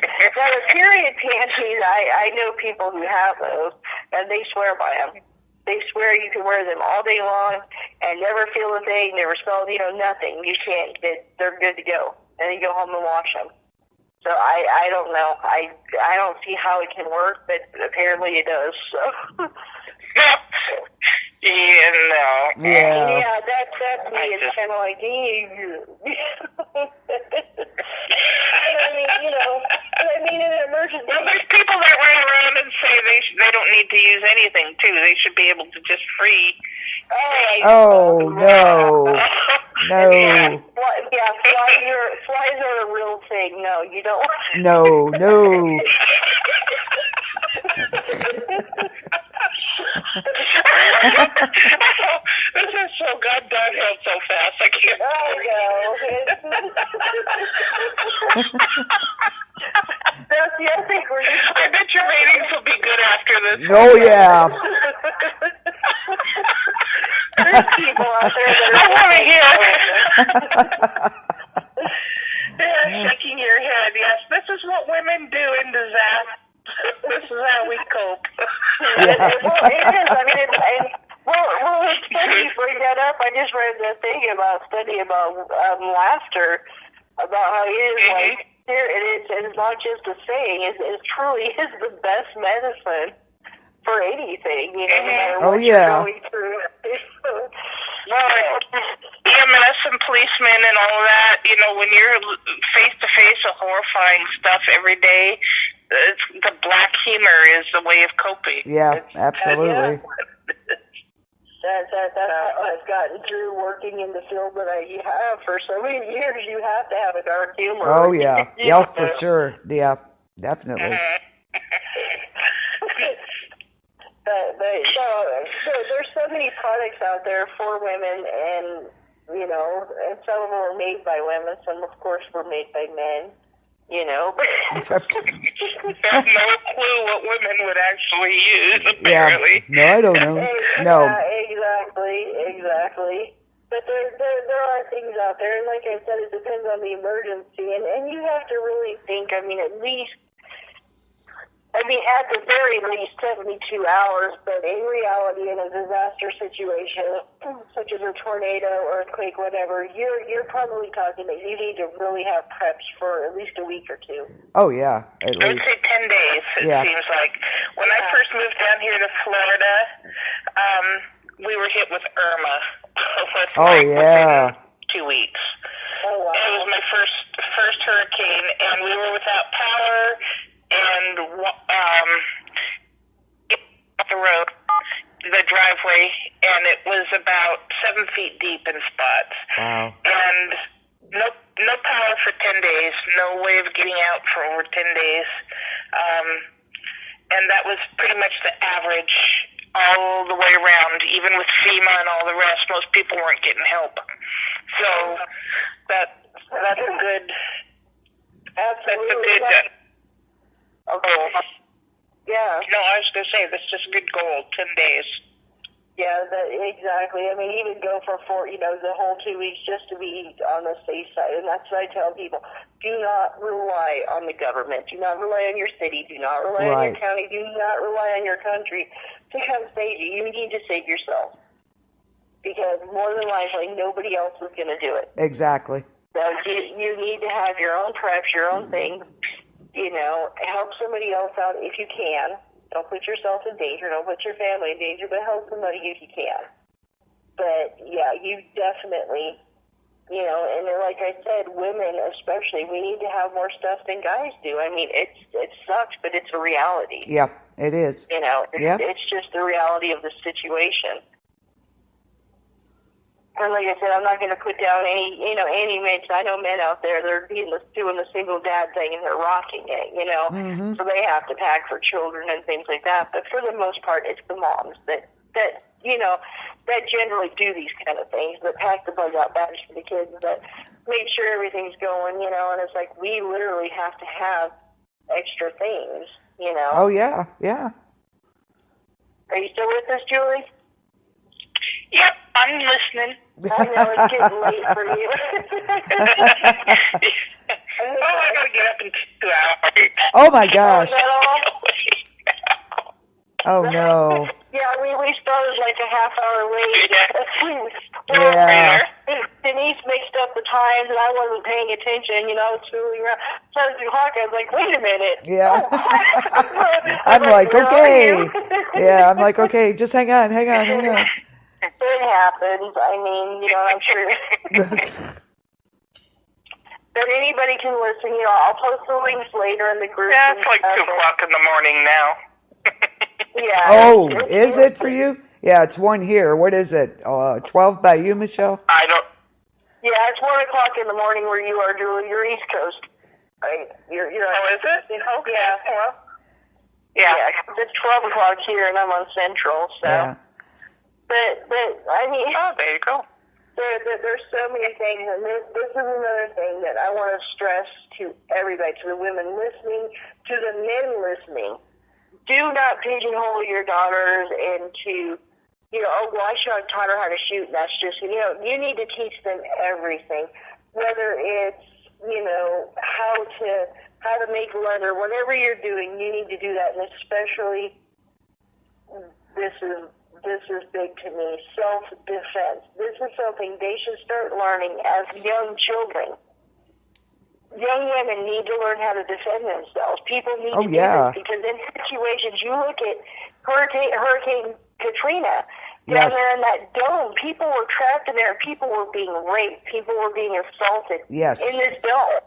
period panties, I know people who have those and they swear by them. They swear you can wear them all day long and never feel a thing, never smell, nothing. You can't. They're good to go, and you go home and wash them. So I don't know. I don't see how it can work, but apparently it does. So. Yeah. Yeah, that's me. It's kind of like, in an emergency. Well, there's people that run around and say they don't need to use anything, too. They should be able to just free. Oh, no. No. Yeah, flies are a real thing. No, you don't. No. This is so gone downhill so fast. I can't. I bet your ratings will be good after this. Oh, yeah. There's people out there that I want to hear. Shaking your head. Yes, this is what women do in disaster. This is how we cope. Well, it is. I mean, it's funny you bring that up. I just read that thing study about laughter, about how it is like here. It's not just a saying. It truly is the best medicine for anything. No matter what you're going through. Well, EMS and policemen and all of that, when you're face-to-face with horrifying stuff every day, the black humor is the way of coping. Yeah, absolutely. I've gotten through working in the field that I have for so many years. You have to have a dark humor. Oh, yeah. Yeah, for sure. Yeah, definitely. But there's so many products out there for women, and and some of them are made by women, some of course were made by men. I have no clue what women would actually use, apparently. Yeah. No, I don't know. No. Exactly. But there are things out there, and like I said, it depends on the emergency, and you have to really think, at the very least 72 hours, but in reality, in a disaster situation, such as a tornado, earthquake, whatever, you're probably talking that you need to really have preps for at least a week or two. Oh, yeah, at least. I would say 10 days, it seems like. When I first moved down here to Florida, we were hit with Irma. Within 2 weeks. Oh, wow. And it was my first hurricane, and we were without power, and off the road, the driveway, and it was about 7 feet deep in spots. Wow. And no power for 10 days, no way of getting out for over 10 days. And that was pretty much the average all the way around, even with FEMA and all the rest. Most people weren't getting help. So that's a good... Absolutely. Okay. Yeah. No, I was going to say, that's just a good goal, 10 days. Yeah, exactly. I mean, even go for the whole 2 weeks just to be on the safe side. And that's what I tell people. Do not rely on the government. Do not rely on your city. Do not rely on your county. Do not rely on your country to come save you. You need to save yourself. Because more than likely, nobody else is going to do it. Exactly. So you need to have your own preps, your own things. Help somebody else out if you can. Don't put yourself in danger. Don't put your family in danger, but help somebody if you can. But, yeah, you definitely, you know, and then, like I said, women especially, we need to have more stuff than guys do. I mean, it sucks, but it's a reality. Yeah, it is. You know, Yeah. it's just the reality of the situation. And like I said, I'm not going to put down any men. I know men out there, they're doing the single dad thing and they're rocking it, you know. Mm-hmm. So they have to pack for children and things like that. But for the most part, it's the moms that you know, that generally do these kind of things, that pack the bug-out bags for the kids, that make sure everything's going, you know. And it's like, we literally have to have extra things, you know. Oh, yeah, yeah. Are you still with us, Julie? Yep, I'm listening. I know it's getting late for you. I gotta get up in 2 hours. Oh, my gosh. Is that all? Oh, no. Yeah, we started like a half hour late. Yeah. Denise mixed up the times, and I wasn't paying attention. You know, I was fooling around. Started to talk. I was like, "Wait a minute." Yeah. Oh. I'm like, "Where are okay. you?" Yeah, I'm like, okay, just hang on. It happens. I mean, you know, I'm sure. But anybody can listen. You know, I'll post the links later in the group. Yeah, it's like 2 o'clock in the morning now. Yeah. Oh, is it for you? Yeah, it's 1 here. What is it? 12 by you, Michelle? I don't. Yeah, it's 1 o'clock in the morning where you are, Julie. You're East Coast. Right? You're Oh, is it? Okay. Yeah. Well, Yeah, it's 12 o'clock here, and I'm on Central. So, Yeah. but I mean, oh, there you go. there's so many things, and this is another thing that I want to stress to everybody, to the women listening, to the men listening. Do not pigeonhole your daughters into, you know, oh, well, I should have taught her how to shoot, and that's just, you know, you need to teach them everything, whether it's, you know, how to make leather, whatever you're doing, you need to do that, and especially, this is big to me, self-defense. This is something they should start learning as young children. Young women need to learn how to defend themselves. People need to do this, because in situations, you look at Hurricane Katrina, down there in that dome, people were trapped in there, people were being raped, people were being assaulted in this dome.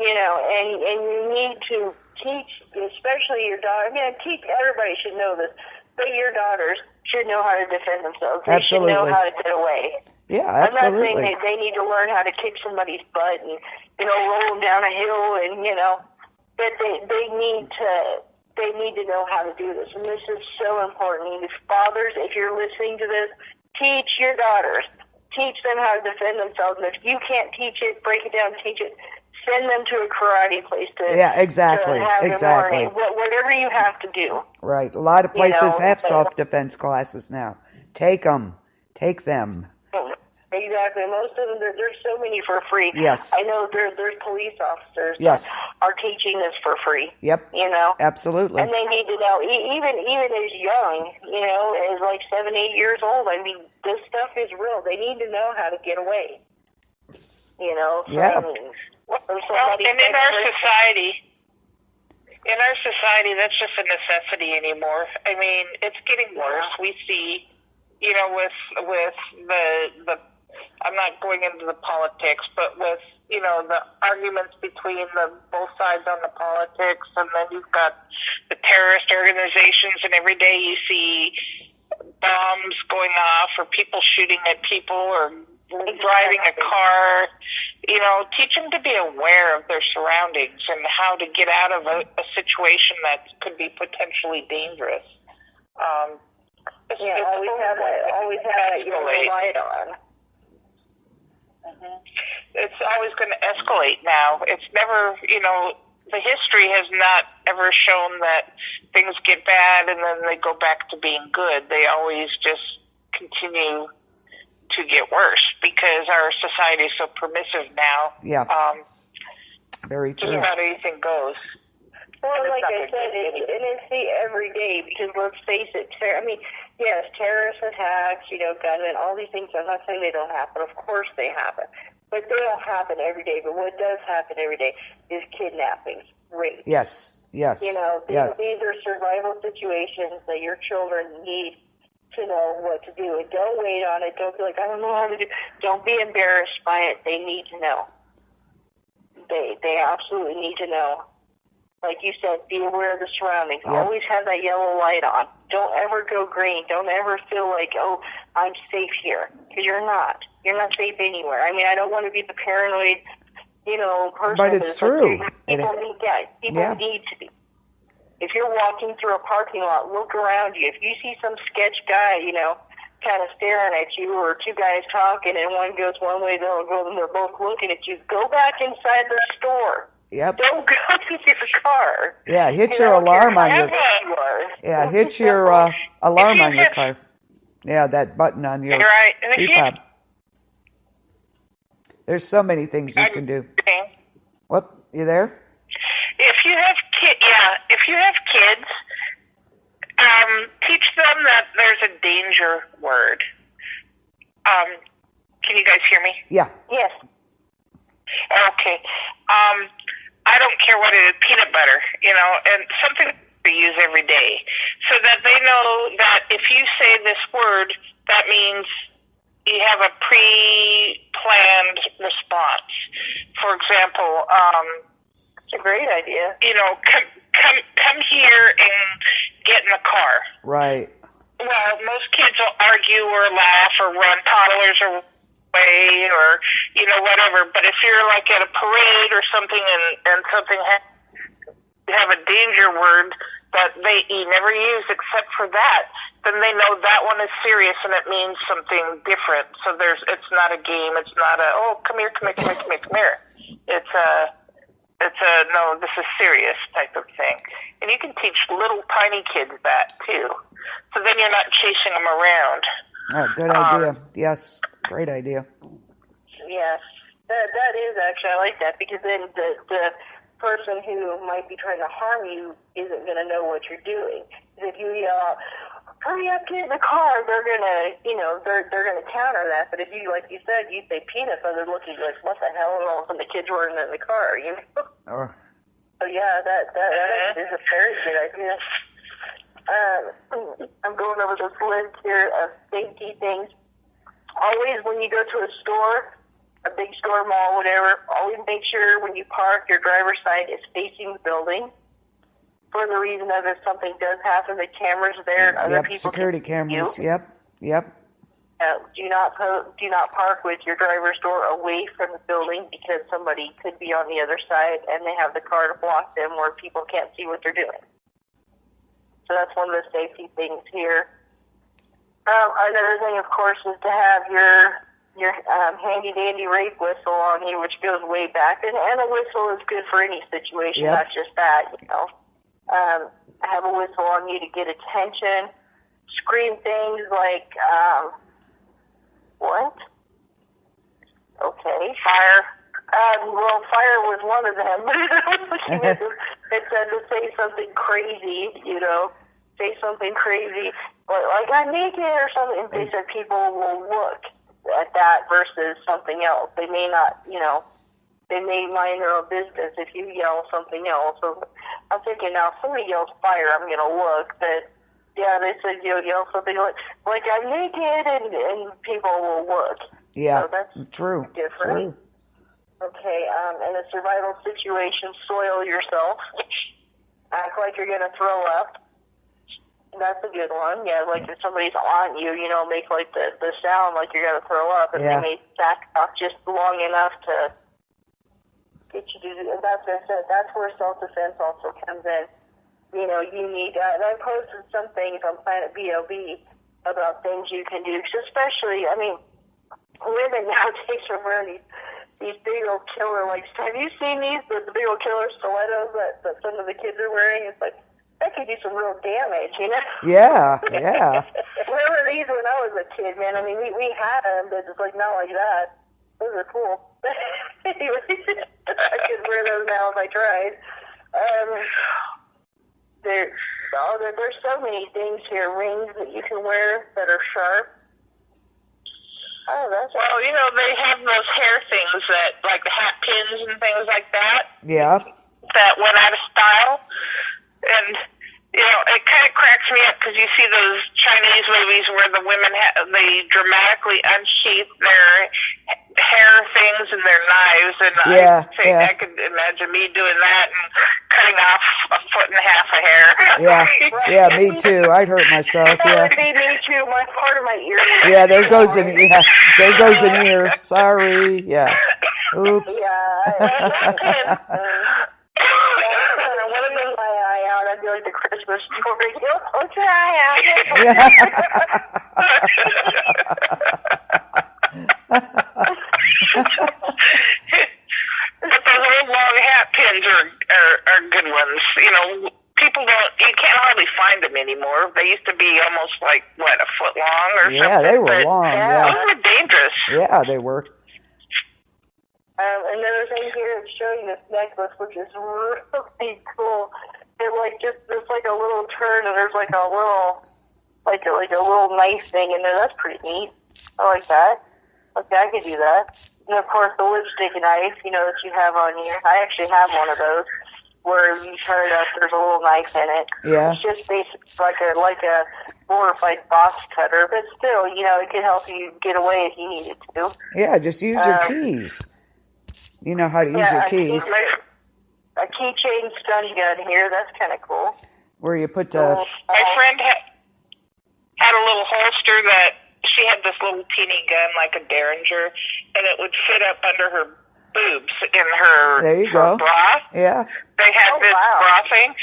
You know, and you need to teach, especially your daughter. I mean, everybody should know this, but your daughters should know how to defend themselves. They should know how to get away. Yeah, absolutely. I'm not saying they need to learn how to kick somebody's butt and, you know, roll them down a hill and, you know, but they need to know how to do this. And this is so important. And fathers, if you're listening to this, teach your daughters. Teach them how to defend themselves. And if you can't teach it, break it down, teach it. Send them to a karate place to exactly. to have them learning. Whatever you have to do. Right. A lot of places have self-defense classes now. Take them. Take them. Exactly. Most of them, there's so many for free. Yes. I know there's police officers that are teaching this for free. Yep. You know? Absolutely. And they need to know, even as young, you know, as like 7, 8 years old, I mean, this stuff is real. They need to know how to get away. You know? Well, and in our society, that's just a necessity anymore. I mean, it's getting worse. We see, you know, with the I'm not going into the politics, but with, you know, the arguments between both sides on the politics, and then you've got the terrorist organizations, and every day you see bombs going off, or people shooting at people, or driving a car. You know, teach them to be aware of their surroundings and how to get out of a situation that could be potentially dangerous. Always have that you rely on. It's always going to escalate now. It's never, you know, the history has not ever shown that things get bad and then they go back to being good. They always just continue to get worse because our society is so permissive now. Yeah. Very true. Just about anything goes. Well, like I said, it's the everyday, because let's face it, I mean, yes, terrorist attacks, you know, gunmen, all these things, I'm not saying they don't happen. Of course they happen. But they don't happen every day. But what does happen every day is kidnappings, rape. Yes. Yes. You know, Yes. these are survival situations that your children need to know what to do. And don't wait on it. Don't be like, I don't know how to do. Don't be embarrassed by it. They need to know. They absolutely need to know. Like you said, be aware of the surroundings. Yep. Always have that yellow light on. Don't ever go green. Don't ever feel like, oh, I'm safe here. Because you're not. You're not safe anywhere. I mean, I don't want to be the paranoid, person. But it's true. People need to be. If you're walking through a parking lot, look around you. If you see some sketch guy, kind of staring at you, or two guys talking, and one goes one way, the other goes, and they're both looking at you, go back inside the store. Yep. Don't go to your car. Yeah, hit your alarm on your. Yeah, hit your alarm on your car. Yeah, that button on your keypad. There's so many things you can do. What? You there? If you have kids, teach them that there's a danger word. Can you guys hear me? Yeah. Yes. Okay. I don't care what it is, peanut butter, and something we use every day, so that they know that if you say this word, that means you have a pre-planned response. For example, it's a great idea. Come here and get in the car. Right. Well, most kids will argue or laugh or run toddlers away or, whatever. But if you're like at a parade or something and something you have a danger word that you never use except for that, then they know that one is serious and it means something different. So it's not a game. It's not come here. It's a no, this is serious type of thing. And you can teach little tiny kids that too. So then you're not chasing them around. Oh, good idea. Yes, great idea. Yes, that is actually, I like that, because then the person who might be trying to harm you isn't going to know what you're doing. If you yell, hurry up, get in the car, they're going to, they're going to counter that. But if you, like you said, you say peanut butter, they're looking like, what the hell? And all of a sudden the kids were in the car, Oh. So yeah, that is a very good idea. I'm going over this list here of safety things. Always, when you go to a store, a big store, mall, whatever, always make sure when you park, your driver's side is facing the building. For the reason that if something does happen, the camera's there and other people security can see cameras. you. Yep. Do not park with your driver's door away from the building, because somebody could be on the other side and they have the car to block them where people can't see what they're doing. So that's one of the safety things here. Another thing, of course, is to have your handy-dandy rape whistle on you, which goes way back. And a whistle is good for any situation, not just that, Have a whistle on you to get attention. Scream things like, what? Okay, fire. Well, fire was one of them. It said to say something crazy, say something crazy, like I'm naked or something. They said people will look at that versus something else. They may not, they may mind their own business if you yell something else. So I'm thinking, now if somebody yells fire, I'm going to look, but yeah, they said yell something like I'm naked, and people will look. Yeah, so that's true. Different. True. Okay, in a survival situation, soil yourself. Act like you're going to throw up. That's a good one. Yeah, like if somebody's on you, make like the sound like you're going to throw up, and they may back off just long enough to get you to do. And that's what I said. That's where self-defense also comes in. You need, and I posted some things on Planet B.O.B. about things you can do, especially, women nowadays are wearing these big old killer, have you seen these, the big old killer stilettos that some of the kids are wearing? It's like, that could do some real damage, Yeah. Where were these when I was a kid, man? We had them, but it's like, not like that. Those are cool. Anyway, I could wear those now if I tried. There's so many things here, rings that you can wear that are sharp. Oh, that's they have those hair things that, like the hat pins and things like that. Yeah. That went out of style. And it kind of cracks me up because you see those Chinese movies where the women they dramatically unsheath their hair things and their knives, and I could imagine me doing that and cutting off a foot and a half of hair. Yeah, me too. I'd hurt myself. Yeah, me too. My part of my ear. Yeah, there goes an ear. Sorry. Yeah. Oops. Yeah. I want to make my eye out. I'd be like the Christmas story. What's your eye out? But those old long hat pins are good ones. People you can't hardly find them anymore. They used to be almost like, a foot long or something. Yeah, they were long, yeah. Those were dangerous. Yeah, they were. Another thing here is showing this necklace, which is really cool. There's like a little turn, and there's like a little knife thing in there. That's pretty neat. I like that. Okay, I could do that. And of course, the lipstick knife, that you have on here. I actually have one of those where you turn it up. There's a little knife in it. Yeah. It's just basically like a glorified box cutter, but still, it can help you get away if you needed to. Yeah, just use your keys. You know how to use your keys. A keychain stun gun here. That's kind of cool. Where you put my friend had a little holster that she had this little teeny gun like a Derringer, and it would fit up under her boobs in her, there you her go. bra. Yeah. They had this bra thing.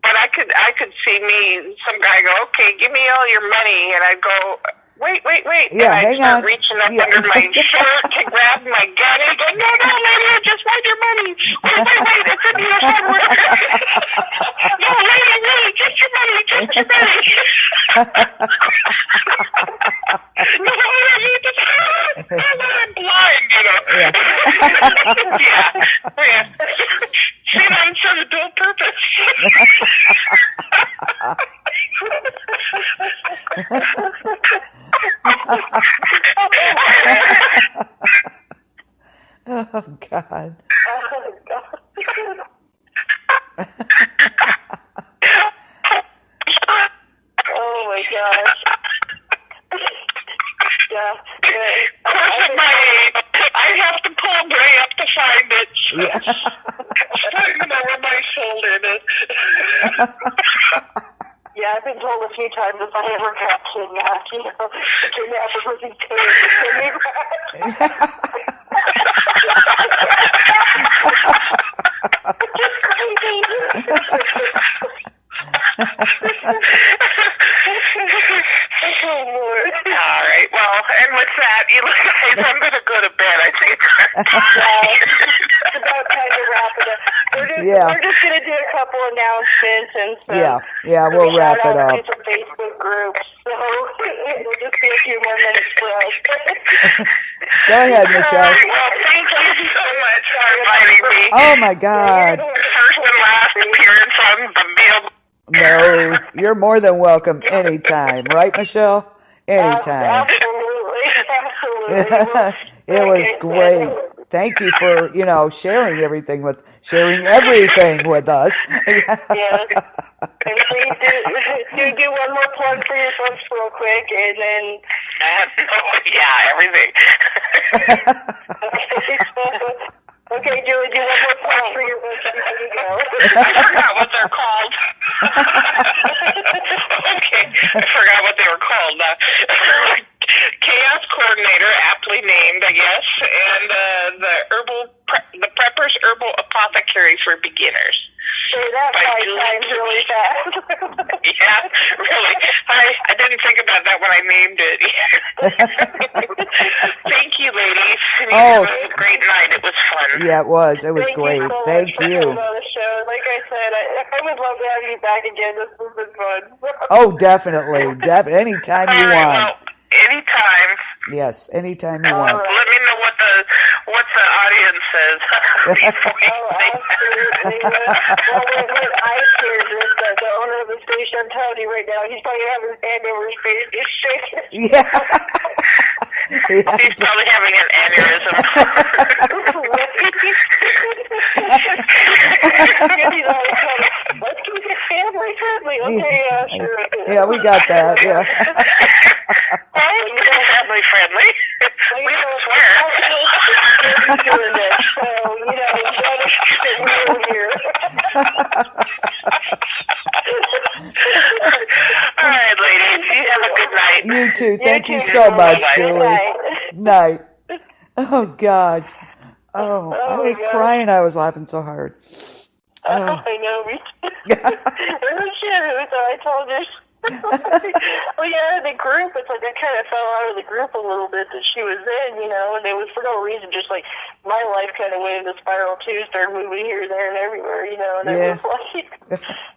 But I could see some guy go, okay, give me all your money, and I'd go, wait. Yeah, and I'd hang start on. reaching up under my shirt to grab my gun, and he'd go, no, lady, I just want your money. Wait, it's in your hardware. No, lady, just your money. No, I need to I'm blind, Yeah. See, I'm such a dual purpose. Oh, God. Oh, my gosh. Yeah. I have to pull Bray up to find it. Over my shoulder. Yeah, I've been told a few times if I ever got kidnapped, the kidnappers would be paid to me back. Just crazy. Oh, Lord. All right. Well, and with that, you guys, I'm going to go to bed, I think. It's about time to wrap it up. We're just going to do a couple announcements and some we'll wrap it up. To some Facebook groups. So it'll just be a few more minutes for us. Go ahead, Michelle. Well, thank you so much for inviting me. Oh, my God. First and last appearance on the B.O.B. No, you're more than welcome anytime. Right, Michelle? Anytime. Absolutely. It was great. Thank you for, sharing everything with us. Yes. And please do one more plug for your folks real quick, and then... everything. Okay, Julie, do one more plug for your folks before you go. I forgot what they're called. Okay, I forgot what they were called. Chaos Coordinator, aptly named, I guess, and the Prepper's Herbal Apothecary for Beginners. Say that 5 times really fast. Yeah, really. I didn't think about that when I named it. Thank you, ladies. You have a great night. It was fun. Yeah, it was. It was great. Thank you. The show. Like I said, I would love to have you back again. This has been fun. Oh, definitely. Anytime you want. Well, anytime. Yes, anytime you want. Let me know what the audience says. Absolutely. Well, when I hear this, the owner of the station, I'm telling you right now, he's probably having his hand over his face. He's shaking. Yeah. He's probably having an aneurysm. Let's keep it Okay, yeah, sure. Yeah, we got that. Yeah. We're family friendly. We don't swear. Doing this, so, you know, you gotta keep it real here. All right, ladies. You have a good night. You too. Thank you too, so girl. much, Bye-bye. Julie. Night. Oh, God. Oh, I my was gosh. crying. I was laughing so hard. I know, me too. Oh, shit, so I told you. Well, yeah, the group, it's like I kind of fell out of the group a little bit that she was in, you know, and it was for no reason, just like my life kind of went into spiral too, started moving here, there, and everywhere, you know, and it was like,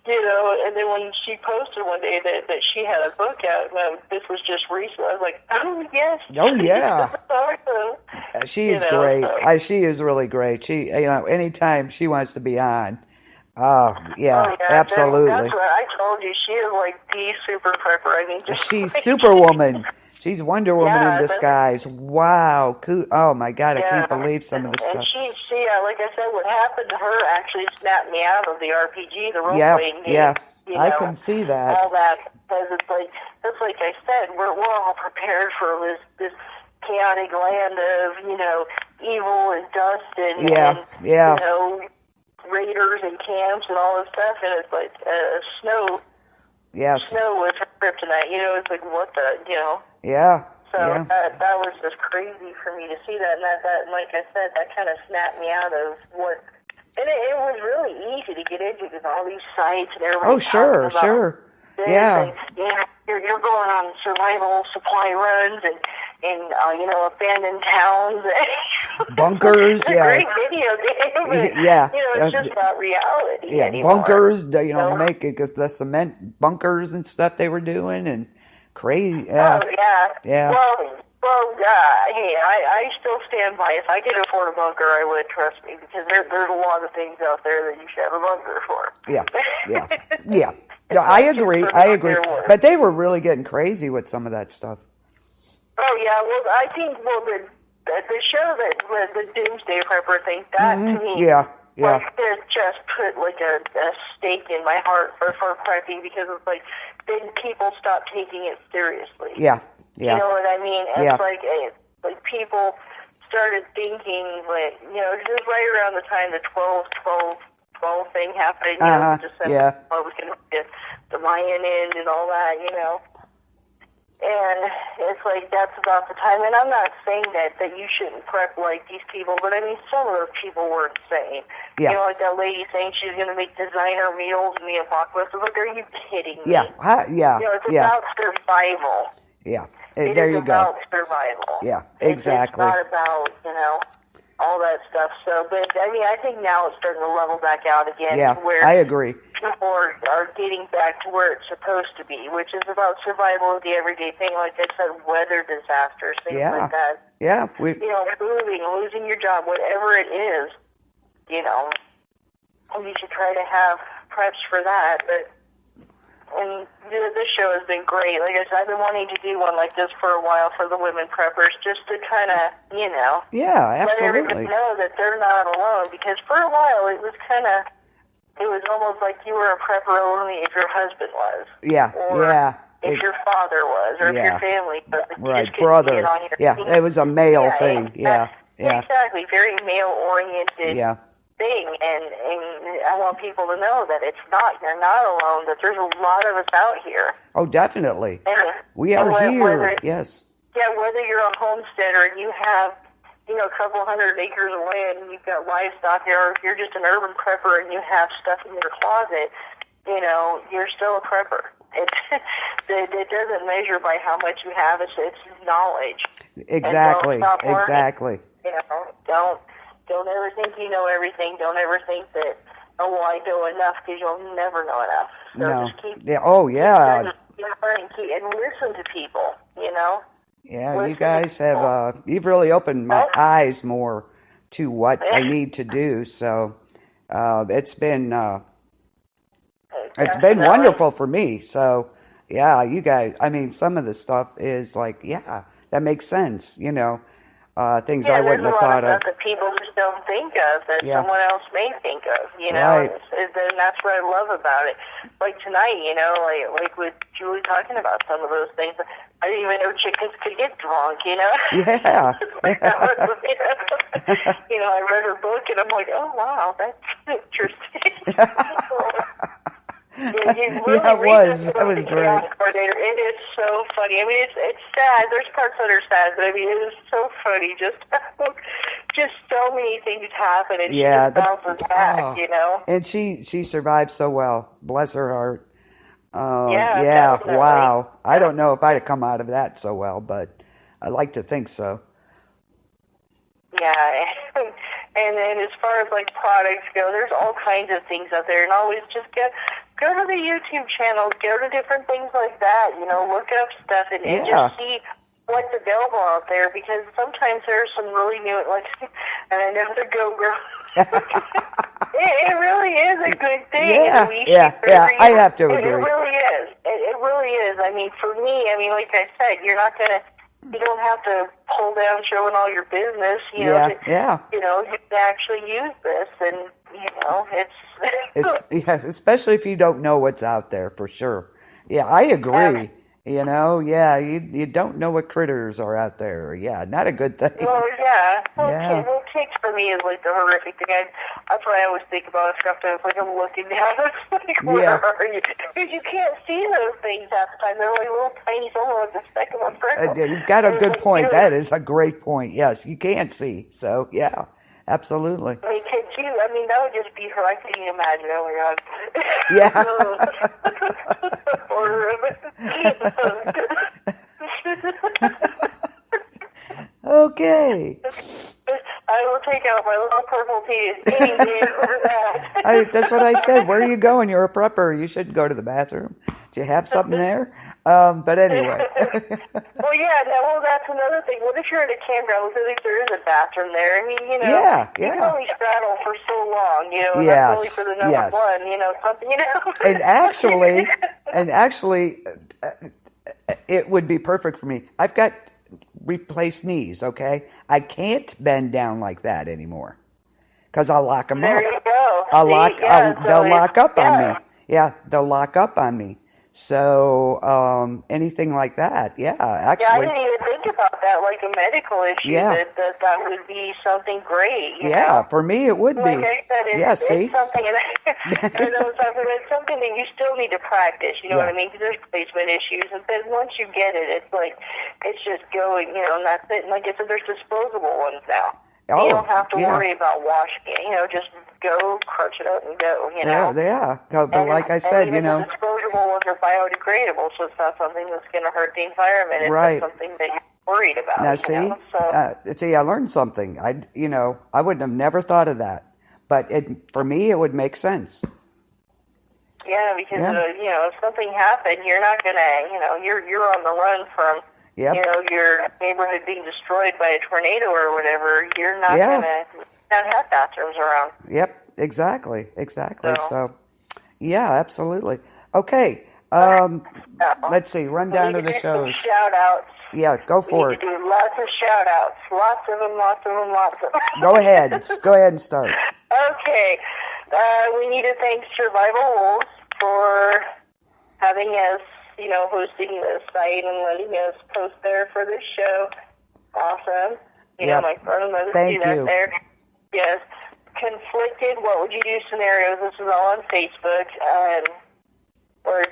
you know, and then when she posted one day that she had a book out, and this was just recent, I was like, oh, yes. Oh, yeah. Awesome. She is great. She is really great. She, you know, anytime she wants to be on. Oh, yeah, absolutely. That's what I told you. She is like the super prepper. I mean, just She's like, Superwoman. She's Wonder Woman Yeah, in disguise. Wow. Oh, my God. I can't believe some of this and stuff. she like I said, what happened to her actually snapped me out of the RPG, the Yeah, role-playing game. yeah. You I know, can see that. all that, because it's like, just like I said, we're all prepared for this chaotic land of, you know, evil and dust and, you know, raiders and camps and all this stuff, and it's like snow. Yes. Snow was her kryptonite. You know, it's like what the, you know. Yeah. So yeah. that was just crazy for me to see that, and that like I said, that kind of snapped me out of what. And it was really easy to get into because all these sites and everything. Oh, sure. Yeah. And, you're going on survival supply runs and you know, abandoned towns. Bunkers, it's a great video game. But, yeah. You know, it's just not reality anymore. Bunkers, you know, make the cement bunkers and stuff they were doing and crazy. Yeah. Oh, yeah. Yeah. Well, hey, I still stand by. If I could afford a bunker, I would, trust me, because there's a lot of things out there that you should have a bunker for. Yeah. No, I agree. But they were really getting crazy with some of that stuff. Oh, yeah. Well, I think, the show that the Doomsday Prepper thing, that to me, like, it just put, like, a stake in my heart for prepping, because it's like, then people stop taking it seriously. Yeah. You know what I mean? It's like people started thinking, like, you know, it was right around the time the 12 thing happened, you know, December, what was going to be the Mayan end and all that, you know. And it's like, that's about the time. And I'm not saying that you shouldn't prep like these people, but I mean, some of those people were insane. Yeah. You know, like that lady saying she's going to make designer meals in the apocalypse. It's like, are you kidding me? Yeah. You know, it's about survival. Yeah. There you go. It's about survival. Yeah, exactly. It's not about, you know, all that stuff. So, but, I mean, I think now it's starting to level back out again. Yeah, where I agree. People are getting back to where it's supposed to be, which is about survival of the everyday thing. Like I said, weather disasters, things like that. Yeah. You know, losing your job, whatever it is, you know, you should try to have preps for that. But, and this show has been great. Like I said, I've been wanting to do one like this for a while for the women preppers, just to kind of, you know, absolutely. let everybody know that they're not alone. Because for a while, it was almost like you were a prepper only if your husband was. Or if your father was, or if your family was. Right, brother. It was a male thing. Exactly, very male-oriented thing. And I want people to know that you're not alone, that there's a lot of us out here. Oh, definitely. We are here, yes. Yeah, whether you're a homesteader and you have, you know, a couple 100 acres of land and you've got livestock there, or if you're just an urban prepper and you have stuff in your closet, you know, you're still a prepper. It doesn't measure by how much you have. It's knowledge. Exactly. You know, don't ever think you know everything. Don't ever think that, I know enough, because you'll never know enough. So just keep keep learning, and listen to people, you know. Yeah, you guys have, you've really opened my eyes more to what I need to do. So it's been wonderful for me. So, yeah, you guys, I mean, some of the stuff is like, that makes sense, you know. things I wouldn't have thought of. There's a lot of stuff that people just don't think of that Yeah. someone else may think of, you know, Right. and that's what I love about it. Like tonight, you know, like with Julie talking about some of those things, I didn't even know chickens could get drunk, you know? Yeah. You know, I read her book and I'm like, oh, wow, that's interesting. Yeah, it was. That was great. It is so funny. I mean, it's sad. There's parts that are sad, but I mean, it is so funny. Just so many things happen, and she just bounces back, you know. And she survived so well. Bless her heart. Yeah, definitely. Wow. I don't know if I'd have come out of that so well, but I like to think so. Yeah, and then as far as like products go, there's all kinds of things out there, and always just go to the YouTube channel, go to different things like that, you know, look up stuff and just see what's available out there, because sometimes there's some really new, like, and I know the Go-Go. It really is a good thing. I have to agree. It really is. It really is. I mean, for me, I mean, like I said, you don't have to pull down showing all your business, you know, you know, you can actually use this, and, you know, especially if you don't know what's out there, for sure. Yeah, I agree. You know, you don't know what critters are out there. Yeah, not a good thing. Well, well, ticks for me is like the horrific thing. That's what I always think about stuff. It's like I'm looking down. It's like, where are you? Because you can't see those things half the time. They're like little tiny, almost like the speck of a freckle. You've got a good point. That is a great point. Yes, you can't see. So, yeah, absolutely. I mean, I mean, that would just be her. I can't even imagine. Oh, my God. Yeah. Okay. I will take out my little purple teeth for that. That's what I said. Where are you going? You're a prepper. You shouldn't go to the bathroom. Do you have something there? But anyway. Well, yeah. That's another thing. What if you're at a campground? At least there is a bathroom there. I mean, you know, you can only straddle for so long, you know. And that's only for the number one, you know, something, you know. And actually, it would be perfect for me. I've got replaced knees. Okay, I can't bend down like that anymore because I'll lock them up. There you go. They'll lock up on me. Yeah, they'll lock up on me. So anything like that, actually. Yeah, I didn't even think about that, like a medical issue. Yeah. That would be something great. You know? For me it would like be. I said, it's something, it's something that you still need to practice. You know what I mean? Because there's placement issues, and then once you get it, it's like it's just going. You know, and that's it. And like I said, there's disposable ones now. You don't have to worry about washing it. You know, just go, crunch it up, and go. You know. But like I said, you know, the disposable ones are biodegradable, so it's not something that's going to hurt the environment. It's not something that you're worried about. Now, see, I learned something. I wouldn't have never thought of that, but for me, it would make sense. Yeah, because you know, if something happened, you're not going to, you know, you're on the run from. Yep. You know, your neighborhood being destroyed by a tornado or whatever, you're not going to not have bathrooms around. Yep, exactly. So absolutely. Okay, let's see, run down to the shows. Shout-outs. Yeah, go for it. We do lots of shout-outs. Lots of them. Go ahead and start. Okay. We need to thank Survival Wolves for having us, you know, hosting this site and letting us post there for this show. Awesome. You know, my friend and mother see that there. Yes. Conflicted, what would you do scenarios. This is all on Facebook. Or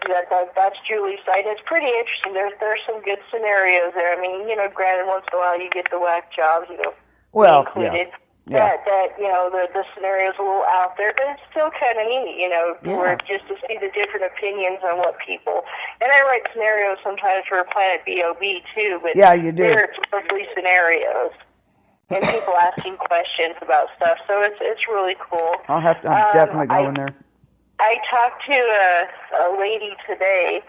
that's Julie's site. It's pretty interesting. There's some good scenarios there. I mean, you know, granted, once in a while you get the whack jobs, you know, included. That you know, the scenario's a little out there, but it's still kind of neat, you know, where just to see the different opinions on what people. And I write scenarios sometimes for Planet B.O.B. too, but you do. They're mostly scenarios and people asking questions about stuff. So it's really cool. I'm definitely going there. I talked to a lady today.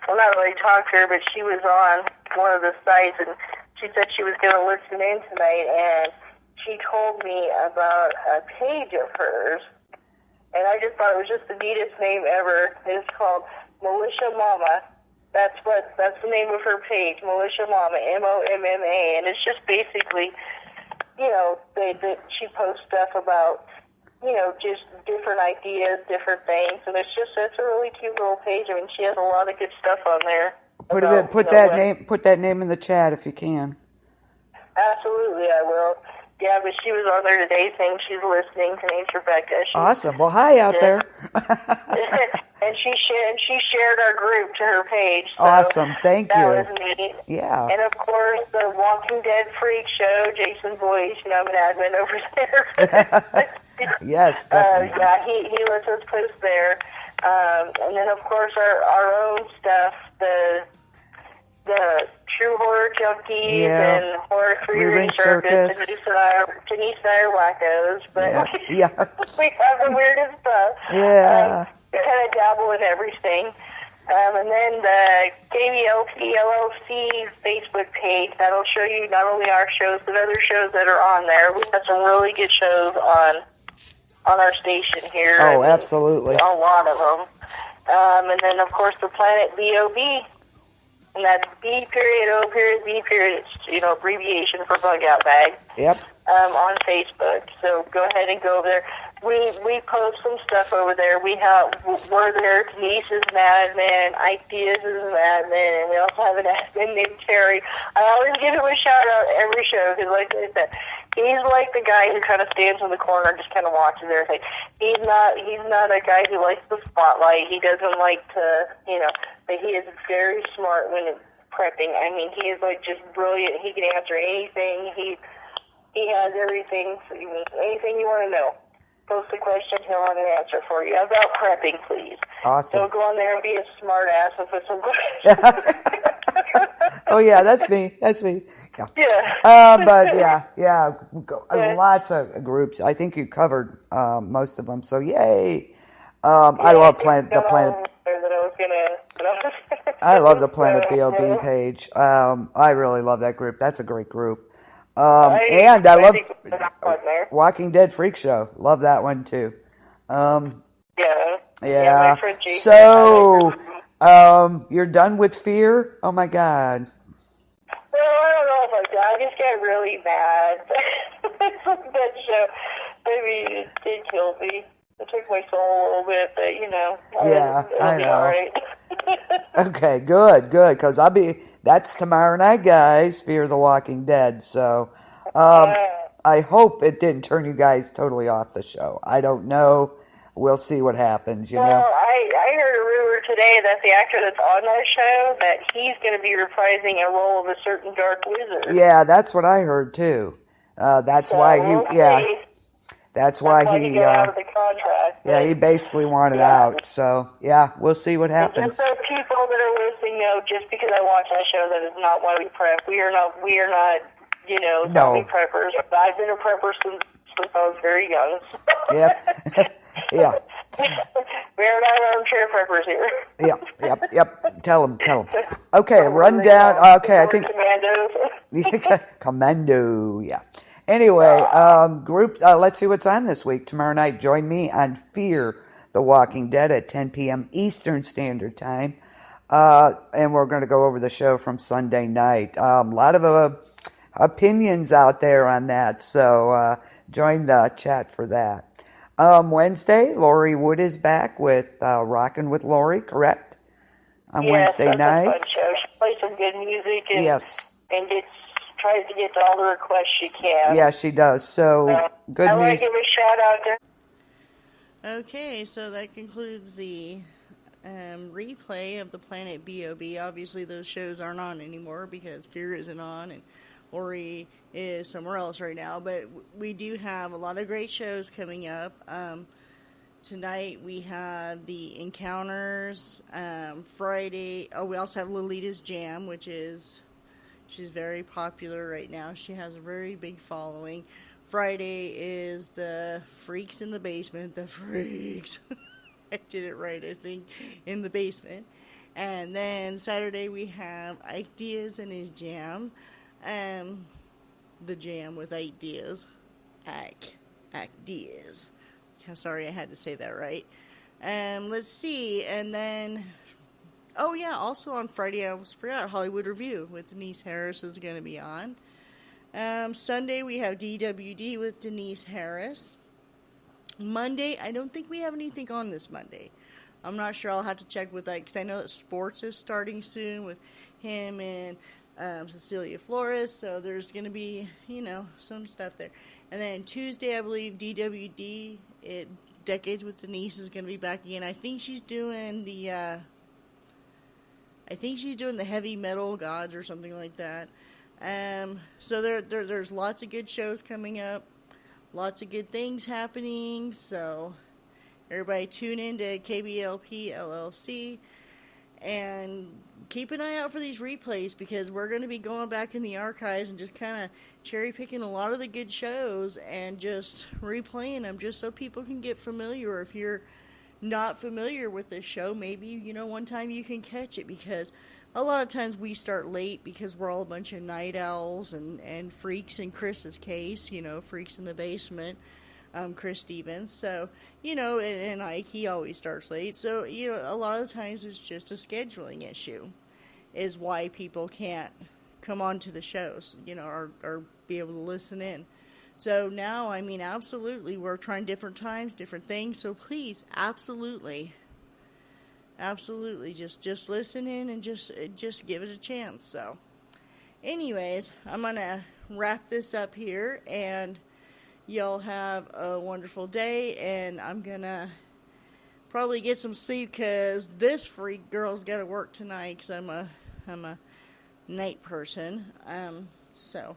Well, not really talked to her, but she was on one of the sites, and she said she was going to listen in tonight, and she told me about a page of hers, and I just thought it was just the neatest name ever. It's called Militia Mama. That's the name of her page, Militia Mama, MOMMA, and it's just basically she posts stuff about, just different ideas, different things, and it's a really cute little page. I mean, she has a lot of good stuff on there. Put that name in the chat if you can. Absolutely, I will. Yeah, but she was on there today saying she's listening. Her name's Rebecca. Awesome. Well, hi out there. And she shared our group to her page. So awesome. Thank you. That was neat. Yeah. And of course, the Walking Dead Freak Show, Jason Boyce, I'm an admin over there. Yes. Yeah, he lets us post there. And then, of course, our own stuff, the True Horror Junkies and Horror Three-Ring Circus. Denise and I are wackos, but we have the weirdest stuff. Yeah. We kind of dabble in everything. And then the KBLP LLC Facebook page, that'll show you not only our shows, but other shows that are on there. We have some really good shows on our station here. Oh, absolutely. A lot of them. And then, of course, the Planet B.O.B. And that's B.O.B. It's, abbreviation for Bug Out Bag. Yep. On Facebook. So go ahead and go over there. We post some stuff over there. We're there. Denise is an admin. Ideas is an admin. And we also have an admin named Terry. I always give him a shout out every show because, like I said, he's like the guy who kind of stands in the corner and just kind of watches everything. He's not a guy who likes the spotlight. He doesn't like to, but he is very smart when it's prepping. I mean, he is like just brilliant. He can answer anything. He has everything. Anything you want to know. Post a question, he'll have an answer for you. About prepping, please. Awesome. So go on there and be a smart ass and put some questions. Oh, yeah, that's me. Yeah. But yeah, lots of groups. I think you covered most of them. So yay! I love the Planet. I love the Planet B.O.B. page. I really love that group. That's a great group. And I love Walking Dead Freak Show. Love that one too. Yeah. So, you're done with Fear? Oh my God. Well, I don't know if I just got really mad. That show, maybe it did kill me. It took my soul a little bit, but I know. All right. Okay, good, because that's tomorrow night, guys. Fear the Walking Dead. So, I hope it didn't turn you guys totally off the show. I don't know. We'll see what happens. Well, I heard a rumor today that the actor that's on that show, that he's going to be reprising a role of a certain dark wizard. Yeah, that's what I heard too. That's why he got out of the contract. Yeah, he basically wanted out. So we'll see what happens. Just so people that are listening know, just because I watch that show, that is not why we prep. We are not zombie preppers. I've been a prepper since I was very young. Yep. Yeah. We are not armchair preppers here. Yep. Tell them. Okay, run down. Okay, I think. Commandos. Commando, yeah. Anyway, group, let's see what's on this week. Tomorrow night, join me on Fear the Walking Dead at 10 p.m. Eastern Standard Time. And we're going to go over the show from Sunday night. A lot of opinions out there on that, so join the chat for that. Wednesday, Lori Wood is back with Rockin' with Lori, correct? On Wednesday nights. She plays some good music and, yes. And tries to get to all the requests she can. Yeah, she does. So, good I music. want to give a shout out to. Okay, so that concludes the replay of the Planet B.O.B. Obviously, those shows aren't on anymore because Fear isn't on and Lori is somewhere else right now. But we do have a lot of great shows coming up. Tonight we have the Encounters. Friday, we also have Lolita's Jam, she's very popular right now. She has a very big following. Friday is the Freaks in the Basement. The Freaks. I did it right, I think. In the basement. And then Saturday we have Ike Diaz and his Jam. The Jam with Ike Diaz. Ike Diaz. Sorry, I had to say that right. Let's see. And then... also on Friday, I almost forgot, Hollywood Review with Denise Harris is going to be on. Sunday we have DWD with Denise Harris. Monday, I don't think we have anything on this Monday. I'm not sure. I'll have to check with that because I know that sports is starting soon with him and Cecilia Flores. So there's going to be, some stuff there. And then Tuesday, I believe DWD, Decades with Denise is going to be back again. I think she's doing the Heavy Metal Gods or something like that. So there's lots of good shows coming up, lots of good things happening. So everybody tune in to KBLP LLC and keep an eye out for these replays because we're going to be going back in the archives and just kind of cherry picking a lot of the good shows and just replaying them just so people can get familiar. Or if you're not familiar with this show, maybe, one time you can catch it because a lot of times we start late because we're all a bunch of night owls and freaks in Chris's case, freaks in the basement, Chris Stevens. So, and Ike, he always starts late. So, a lot of the times it's just a scheduling issue is why people can't come on to the shows, or be able to listen in. So now, absolutely, we're trying different times, different things. So please, absolutely, just listen in and just give it a chance. So, anyways, I'm gonna wrap this up here, and y'all have a wonderful day. And I'm gonna probably get some sleep because this freak girl's got to work tonight because I'm a night person. So.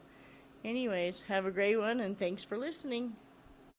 Anyways, have a great one, and thanks for listening.